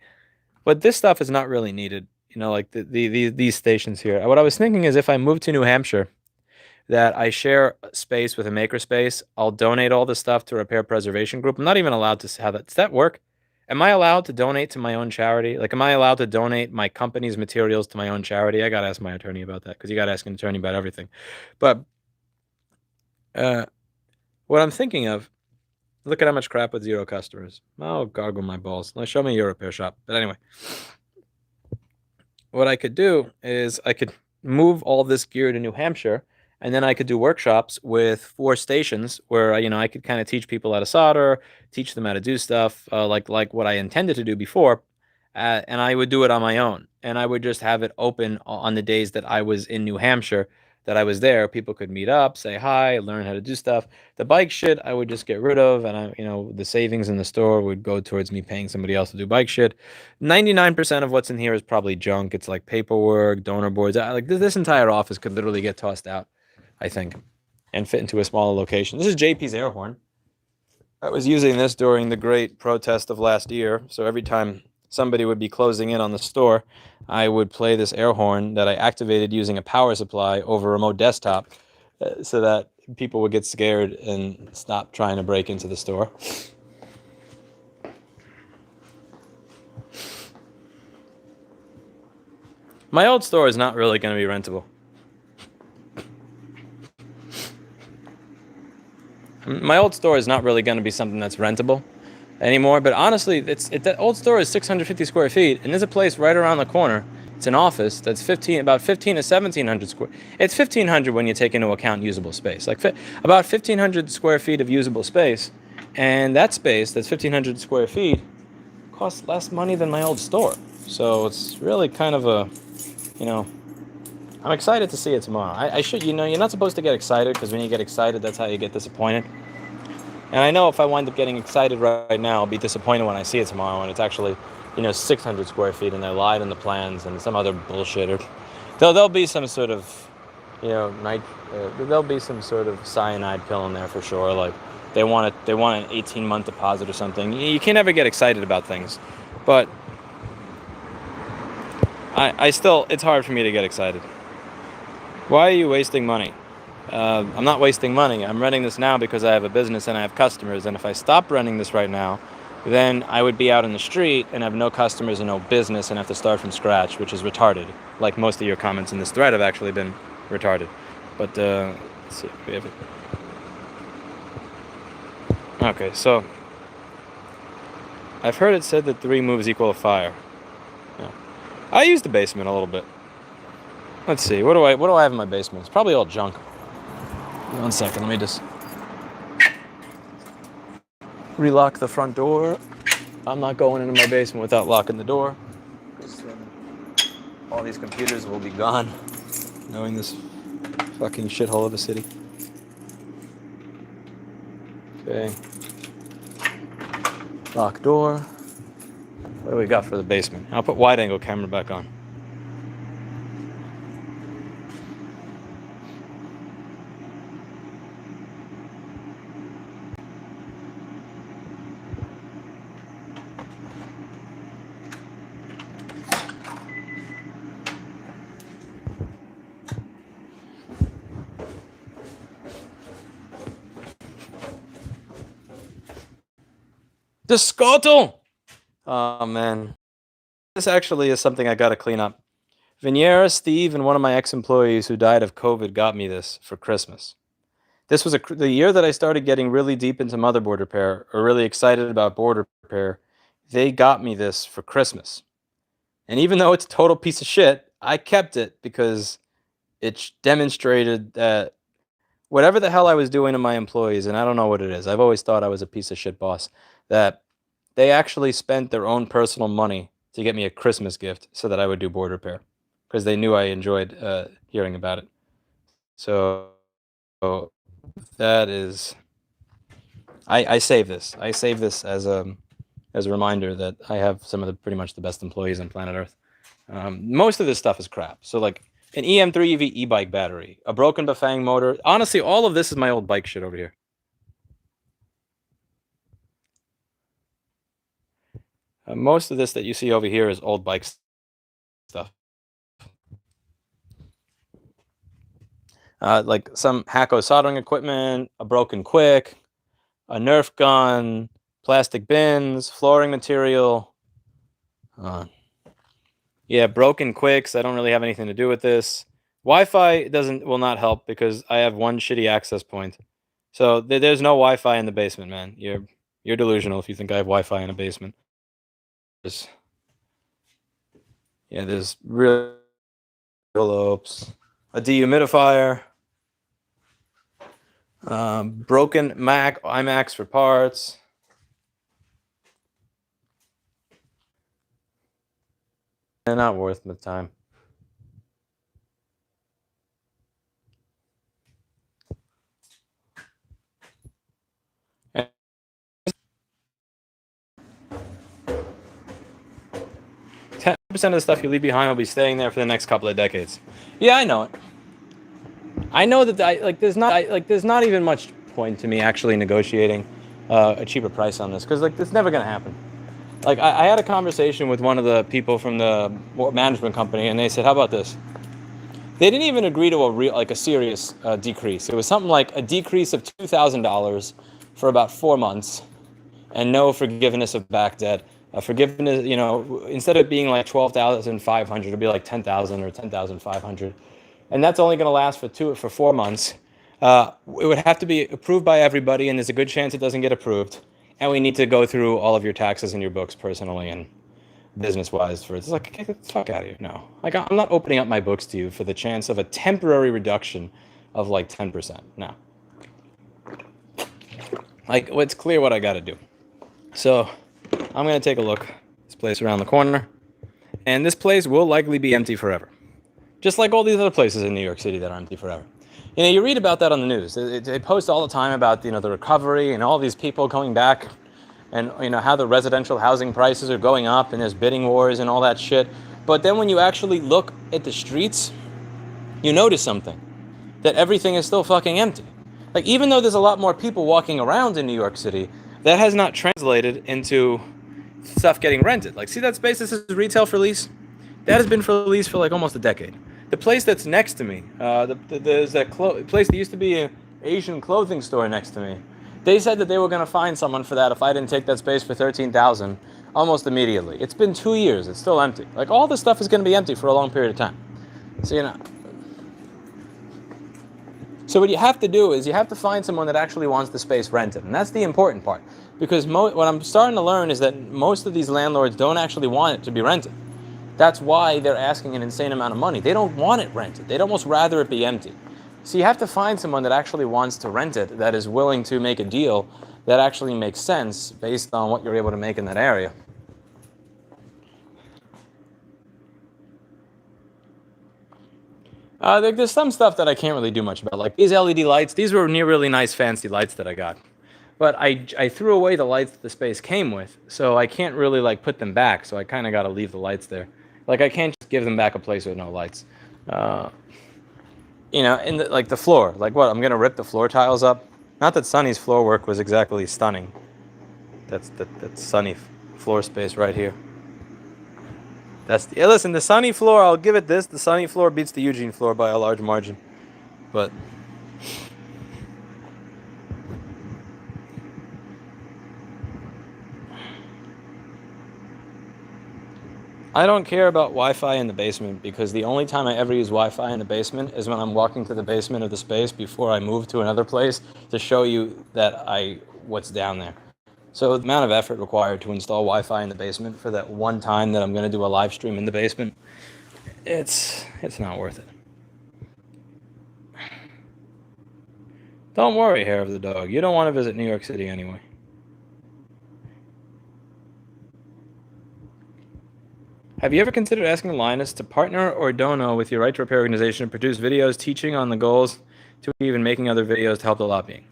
but this stuff is not really needed. You know, like these stations here. What I was thinking is if I move to New Hampshire, that I share space with a makerspace, I'll donate all the stuff to Repair Preservation Group. I'm not even allowed to have that. Does that work? Am I allowed to donate to my own charity? Like, am I allowed to donate my company's materials to my own charity? I got to ask my attorney about that because you got to ask an attorney about everything. But what I'm thinking of, look at how much crap with 0 customers. Oh, gargle my balls. Now show me your repair shop. But anyway, what I could do is I could move all this gear to New Hampshire, and then I could do workshops with 4 stations where I could kind of teach people how to solder, teach them how to do stuff like what I intended to do before, and I would do it on my own, and I would just have it open on the days that I was in New Hampshire, that I was there. People could meet up, say hi, learn how to do stuff. The bike shit I would just get rid of, and the savings in the store would go towards me paying somebody else to do bike shit. 99% of what's in here is probably junk. It's like paperwork, donor boards. Like this entire office could literally get tossed out, I think, and fit into a smaller location. This is JP's air horn. I was using this during the great protest of last year, so every time somebody would be closing in on the store, I would play this air horn that I activated using a power supply over a remote desktop so that people would get scared and stop trying to break into the store. My old store is not really going to be rentable. My old store is not really going to be something that's rentable anymore, but honestly, that old store is 650 square feet, and there's a place right around the corner. It's an office that's about 15 to 1,700 square. It's 1,500 when you take into account usable space, like about 1,500 square feet of usable space, and that space, that's 1,500 square feet, costs less money than my old store. So it's really kind of I'm excited to see it tomorrow. I should, you're not supposed to get excited, because when you get excited, that's how you get disappointed. And I know if I wind up getting excited right now, I'll be disappointed when I see it tomorrow, and it's actually, 600 square feet, and they lied in the plans and some other bullshit. Or there'll be some sort of, there'll be some sort of cyanide pill in there for sure. Like they want an 18-month deposit or something. You can't ever get excited about things, but I still, it's hard for me to get excited. Why are you wasting money? I'm not wasting money. I'm running this now because I have a business and I have customers. And if I stop running this right now, then I would be out in the street and have no customers and no business and have to start from scratch, which is retarded. Like most of your comments in this thread have actually been retarded. But let's see if we have it. Okay, so I've heard it said that 3 moves equal a fire. Yeah. I use the basement a little bit. Let's see, what do I have in my basement? It's probably all junk. 1 second, let me just relock the front door. I'm not going into my basement without locking the door, because all these computers will be gone, knowing this fucking shithole of a city. Okay. Lock door. What do we got for the basement? I'll put wide angle camera back on. The scuttle! Oh, man. This actually is something I gotta clean up. Viniera, Steve, and one of my ex-employees who died of COVID got me this for Christmas. This was the year that I started getting really deep into motherboard repair, or really excited about board repair. They got me this for Christmas. And even though it's a total piece of shit, I kept it because it demonstrated that whatever the hell I was doing to my employees, and I don't know what it is, I've always thought I was a piece of shit boss, that they actually spent their own personal money to get me a Christmas gift so that I would do board repair, because they knew I enjoyed hearing about it. So that is, I save this. I save this as a reminder that I have some of the pretty much the best employees on planet Earth. Most of this stuff is crap. So like an EM3 EV e-bike battery, a broken Bafang motor. Honestly, all of this is my old bike shit over here. Most of this that you see over here is old bike stuff. Like some HAKKO soldering equipment, a broken quick, a Nerf gun, plastic bins, flooring material. Yeah, broken quicks. I don't really have anything to do with this. Wi-Fi will not help because I have one shitty access point. So there's no Wi-Fi in the basement, man. You're delusional if you think I have Wi-Fi in a basement. There's real envelopes, a dehumidifier, broken iMacs for parts. They're not worth the time. Percent of the stuff you leave behind will be staying there for the next couple of decades. Yeah, I know it. I know that there's not even much point to me actually negotiating a cheaper price on this because it's never gonna happen. Like I had a conversation with one of the people from the management company, and they said, "How about this?" They didn't even agree to a serious decrease. It was something like a decrease of $2,000 for about 4 months, and no forgiveness of back debt. Forgiveness, instead of being like 12,500, it'll be like 10,000 or 10,500, and that's only going to last for 4 months. It would have to be approved by everybody, and there's a good chance it doesn't get approved. And we need to go through all of your taxes and your books personally and business-wise. It's like, get the fuck out of here. No, I'm not opening up my books to you for the chance of a temporary reduction of like 10%. No, it's clear what I got to do. So I'm going to take a look at this place around the corner, and this place will likely be empty forever. Just like all these other places in New York City that are empty forever. You read about that on the news. They post all the time about, the recovery and all these people coming back and, how the residential housing prices are going up and there's bidding wars and all that shit. But then when you actually look at the streets, you notice something, that everything is still fucking empty. Like, even though there's a lot more people walking around in New York City, that has not translated into stuff getting rented. Like, see that space that says retail for lease? That has been for lease for like almost a decade. The place that's next to me, there's that place that used to be an Asian clothing store next to me. They said that they were going to find someone for that if I didn't take that space for $13,000 almost immediately. It's been 2 years. It's still empty. Like, all this stuff is going to be empty for a long period of time. So, So what you have to do is you have to find someone that actually wants the space rented. And that's the important part. Because what I'm starting to learn is that most of these landlords don't actually want it to be rented. That's why they're asking an insane amount of money. They don't want it rented. They'd almost rather it be empty. So you have to find someone that actually wants to rent it, that is willing to make a deal that actually makes sense based on what you're able to make in that area. There's some stuff that I can't really do much about. Like these LED lights, these were really nice fancy lights that I got. But I threw away the lights that the space came with, so I can't really put them back, so I kind of got to leave the lights there. Like, I can't just give them back a place with no lights. In the floor. Like, what, I'm going to rip the floor tiles up? Not that Sonny's floor work was exactly stunning. That's Sonny floor space right here. Listen, the Sonny floor, I'll give it this. The Sonny floor beats the Eugene floor by a large margin. But I don't care about Wi-Fi in the basement because the only time I ever use Wi-Fi in the basement is when I'm walking to the basement of the space before I move to another place to show you that what's down there. So the amount of effort required to install Wi-Fi in the basement for that one time that I'm going to do a live stream in the basement, it's not worth it. Don't worry, hair of the dog. You don't want to visit New York City anyway. Have you ever considered asking Linus to partner or dono with your Right to Repair organization and produce videos teaching on the goals to even making other videos to help the lobbying?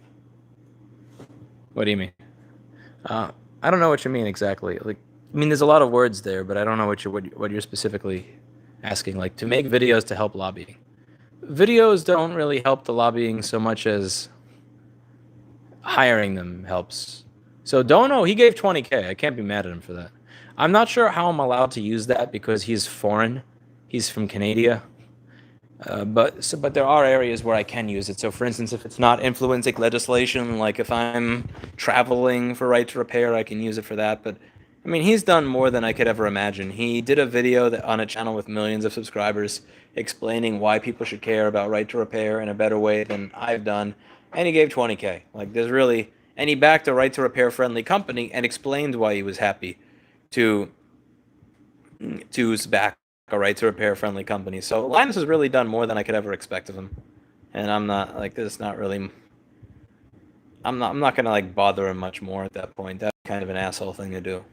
What do you mean? I don't know what you mean exactly. There's a lot of words there, but I don't know what you're specifically asking. Like, to make videos to help lobbying. Videos don't really help the lobbying so much as hiring them helps. So Dono, he gave $20K. I can't be mad at him for that. I'm not sure how I'm allowed to use that because he's foreign. He's from Canada. But there are areas where I can use it. So, for instance, if it's not influencing legislation, like if I'm traveling for right to repair, I can use it for that. But I mean, he's done more than I could ever imagine. He did a video on a channel with millions of subscribers explaining why people should care about right to repair in a better way than I've done, and he gave 20K. Like, there's really, and he backed a right to repair friendly company and explained why he was happy to back a right to repair friendly company. So Linus has really done more than I could ever expect of him. And I'm not like this. Not really. I'm not gonna like bother him much more at that point. That's kind of an asshole thing to do.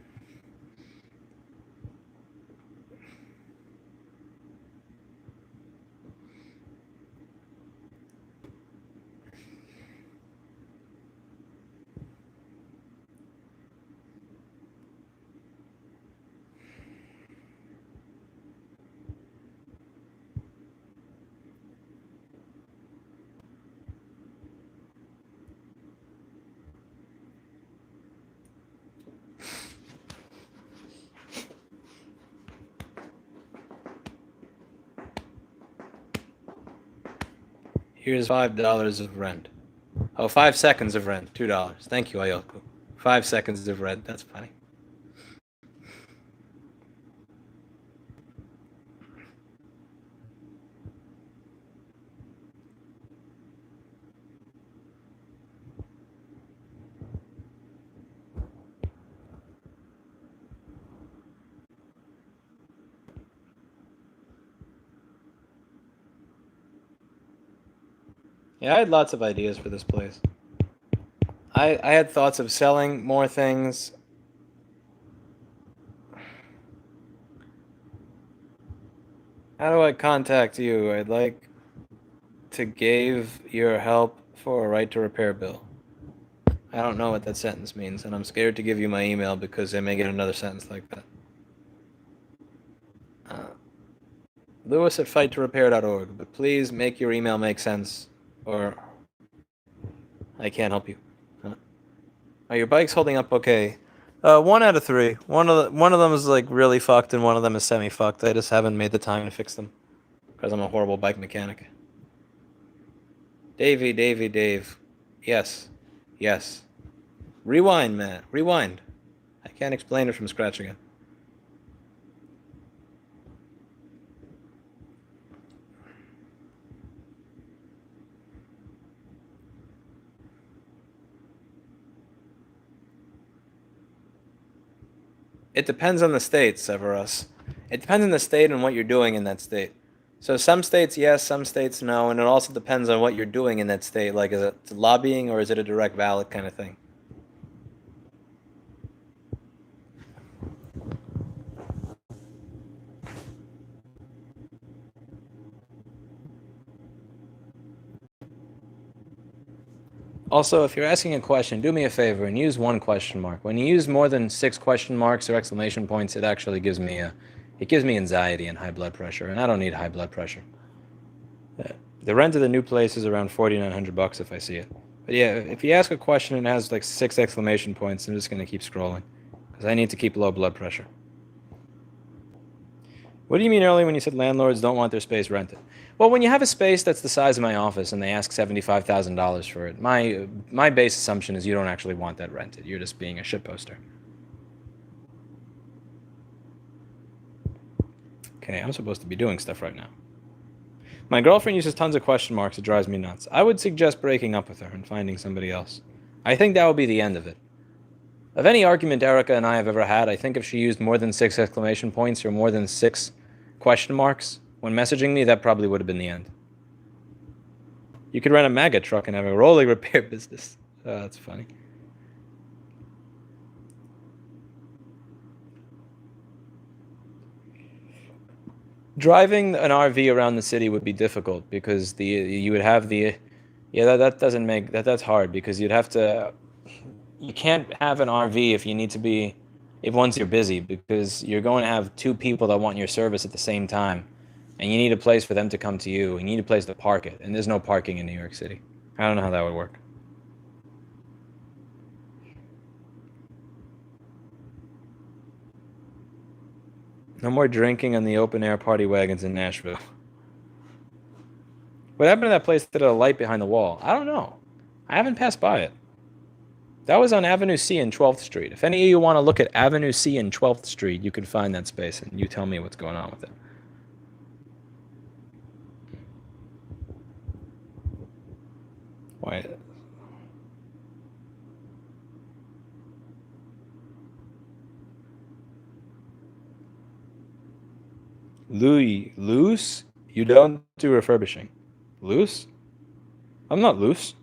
Here's $5 of rent. Oh, 5 seconds of rent. $2. Thank you, Ayoku. 5 seconds of rent. That's funny. Yeah, I had lots of ideas for this place. I had thoughts of selling more things. How do I contact you? I'd like to give your help for a right to repair bill. I don't know what that sentence means, and I'm scared to give you my email because I may get another sentence like that. Lewis at fighttorepair.org, but please make your email make sense, or I can't help you. Are your bikes holding up okay? 1 out of 3. One of them is like really fucked, and one of them is semi-fucked. I just haven't made the time to fix them because I'm a horrible bike mechanic. Dave. Yes. Rewind, man. Rewind. I can't explain it from scratch again. It depends on the state, Severus. It depends on the state and what you're doing in that state. So some states yes, some states no, and it also depends on what you're doing in that state. Like, is it lobbying or is it a direct ballot kind of thing? Also, if you're asking a question, do me a favor and use 1 question mark. When you use more than 6 question marks or exclamation points, it actually gives me anxiety and high blood pressure, and I don't need high blood pressure. The rent of the new place is around $4,900 if I see it. But yeah, if you ask a question and it has like 6 exclamation points, I'm just gonna keep scrolling because I need to keep low blood pressure. What do you mean earlier when you said landlords don't want their space rented? Well, when you have a space that's the size of my office and they ask $75,000 for it, my base assumption is you don't actually want that rented. You're just being a shitposter. Okay, I'm supposed to be doing stuff right now. My girlfriend uses tons of question marks. It drives me nuts. I would suggest breaking up with her and finding somebody else. I think that would be the end of it. Of any argument Erica and I have ever had, I think if she used more than 6 exclamation points or more than 6 question marks when messaging me, that probably would have been the end. You could rent a MAGA truck and have a rolling repair business. Oh, that's funny. Driving an RV around the city would be difficult because you would have the that's hard because you can't have an RV if once you're busy, because you're going to have 2 people that want your service at the same time, and you need a place for them to come to you, and you need a place to park it, and there's no parking in New York City. I don't know how that would work. No more drinking on the open-air party wagons in Nashville. What happened to that place that had a light behind the wall? I don't know. I haven't passed by it. That was on Avenue C and 12th Street. If any of you want to look at Avenue C and 12th Street, you can find that space, and you tell me what's going on with it. Why? Louis, loose? You don't do refurbishing. Loose? I'm not loose.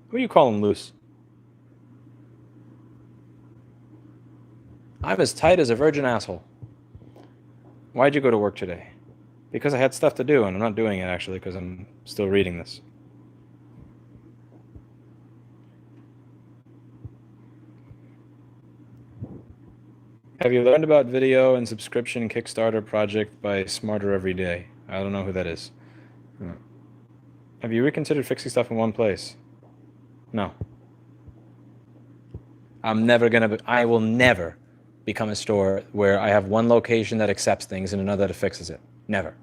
Who are you calling loose? I'm as tight as a virgin asshole. Why'd you go to work today? Because I had stuff to do, and I'm not doing it actually because I'm still reading this. Have you learned about video and subscription Kickstarter project by Smarter Every Day? I don't know who that is. Have you reconsidered fixing stuff in one place? No. I will never become a store where I have one location that accepts things and another that fixes it. Never.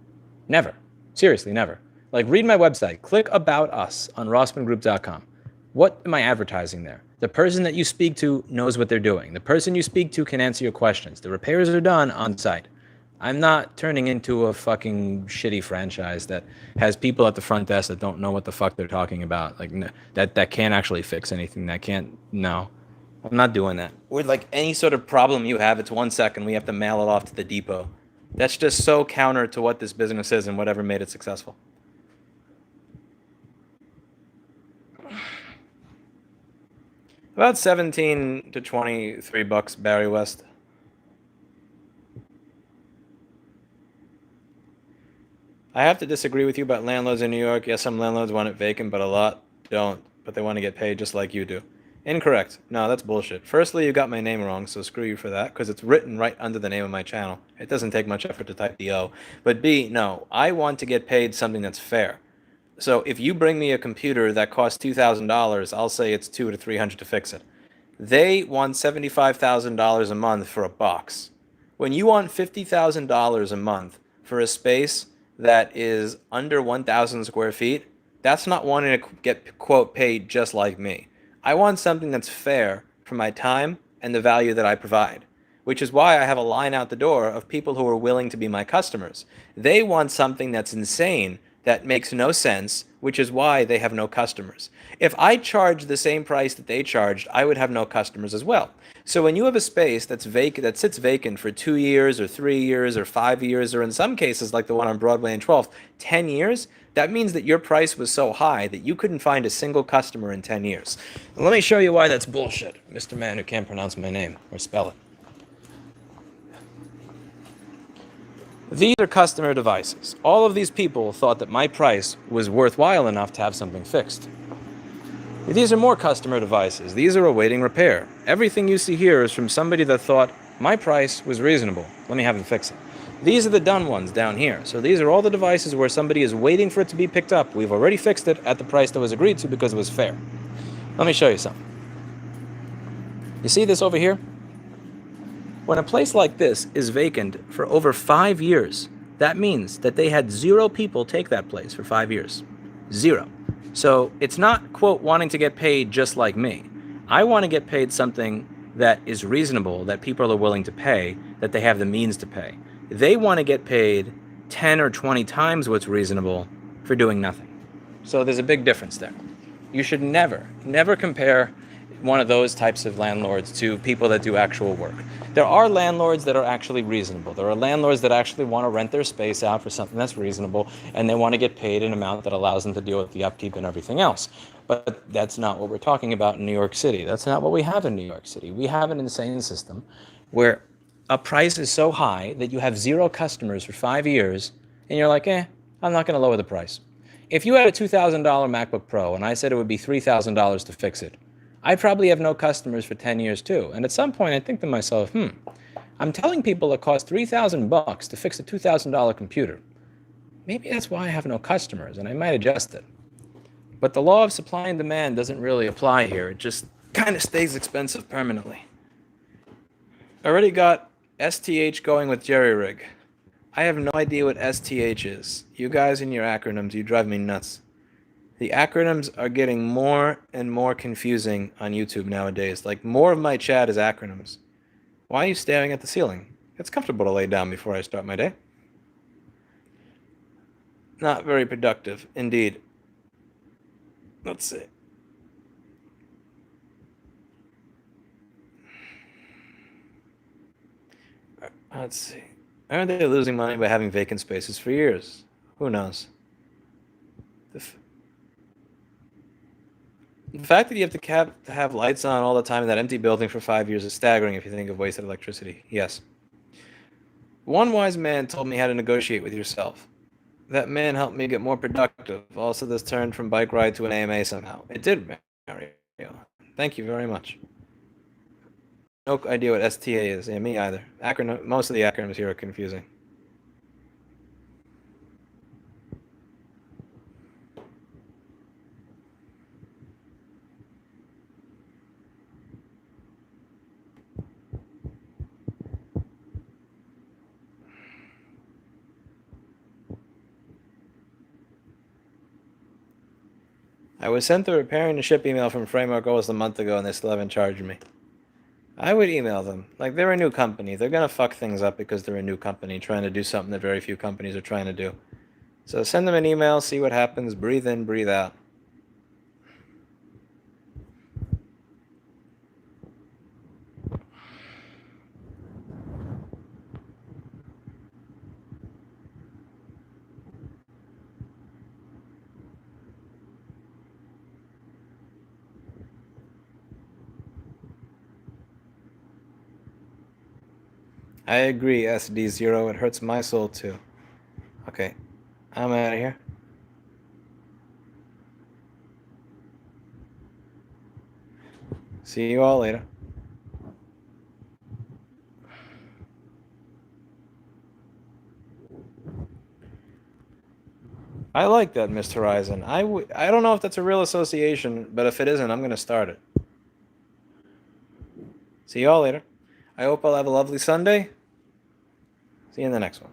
Never. Seriously, never. Like, read my website. Click About Us on rossmangroup.com. What am I advertising there? The person that you speak to knows what they're doing. The person you speak to can answer your questions. The repairs are done on site. I'm not turning into a fucking shitty franchise that has people at the front desk that don't know what the fuck they're talking about. Like, that can't actually fix anything. No. I'm not doing that. With like any sort of problem you have, it's 1 second. We have to mail it off to the depot. That's just so counter to what this business is and whatever made it successful. About 17 to 23 bucks, Barry West. I have to disagree with you about landlords in New York. Yes, some landlords want it vacant, but a lot don't. But they want to get paid just like you do. Incorrect. No, that's bullshit. Firstly, you got my name wrong, so screw you for that, because it's written right under the name of my channel. It doesn't take much effort to type the O. But B, no, I want to get paid something that's fair. So if you bring me a computer that costs $2,000, I'll say it's $200 to $300 to fix it. They want $75,000 a month for a box. When you want $50,000 a month for a space that is under 1,000 square feet, that's not wanting to get, quote, paid just like me. I want something that's fair for my time and the value that I provide, which is why I have a line out the door of people who are willing to be my customers. They want something that's insane, that makes no sense, which is why they have no customers. If I charged the same price that they charged, I would have no customers as well. So when you have a space that's vacant, that sits vacant for 2 years or 3 years or 5 years, or in some cases like the one on Broadway and 12th, 10 years, that means that your price was so high that you couldn't find a single customer in 10 years. Let me show you why that's bullshit, Mr. Man who can't pronounce my name or spell it. These are customer devices. All of these people thought that my price was worthwhile enough to have something fixed. These are more customer devices. These are awaiting repair. Everything you see here is from somebody that thought my price was reasonable. Let me have them fix it. These are the done ones down here. So these are all the devices where somebody is waiting for it to be picked up. We've already fixed it at the price that was agreed to because it was fair. Let me show you something. You see this over here? When a place like this is vacant for over 5 years, that means that they had 0 people take that place for 5 years. 0. So it's not, quote, wanting to get paid just like me. I want to get paid something that is reasonable, that people are willing to pay, that they have the means to pay. They want to get paid 10 or 20 times what's reasonable for doing nothing. So there's a big difference there. You should never compare one of those types of landlords to people that do actual work. There are landlords that are actually reasonable. There are landlords that actually want to rent their space out for something that's reasonable, and they want to get paid an amount that allows them to deal with the upkeep and everything else. But that's not what we're talking about in New York City. That's not what we have in New York City. We have an insane system where a price is so high that you have 0 customers for 5 years, and you're like, I'm not going to lower the price. If you had a $2,000 MacBook Pro and I said it would be $3,000 to fix it, I probably have no customers for 10 years too. And at some point I think to myself, I'm telling people it costs $3,000 to fix a $2,000 computer. Maybe that's why I have no customers, and I might adjust it. But the law of supply and demand doesn't really apply here. It just kind of stays expensive permanently. I already got STH going with jerry rig. I have no idea what STH is. You guys and your acronyms, you drive me nuts. The acronyms are getting more and more confusing on YouTube nowadays. Like, more of my chat is acronyms. Why are you staring at the ceiling? It's comfortable to lay down before I start my day. Not very productive, indeed. Let's see. Let's see. Aren't they losing money by having vacant spaces for years? Who knows? The fact that you have to have lights on all the time in that empty building for 5 years is staggering if you think of wasted electricity. Yes. One wise man told me how to negotiate with yourself. That man helped me get more productive. Also, this turned from bike ride to an AMA somehow. It did, Mario. Thank you very much. No idea what STA is. Yeah, me either. Most of the acronyms here are confusing. I was sent the repairing the ship email from Framework almost a month ago, and they still haven't charged me. I would email them. Like, they're a new company. They're going to fuck things up because they're a new company trying to do something that very few companies are trying to do. So send them an email, see what happens, breathe in, breathe out. I agree, SD0. It hurts my soul too. Okay, I'm out of here. See you all later. I like that, Mr. Horizon. I don't know if that's a real association, but if it isn't, I'm going to start it. See you all later. I hope I'll have a lovely Sunday. See you in the next one.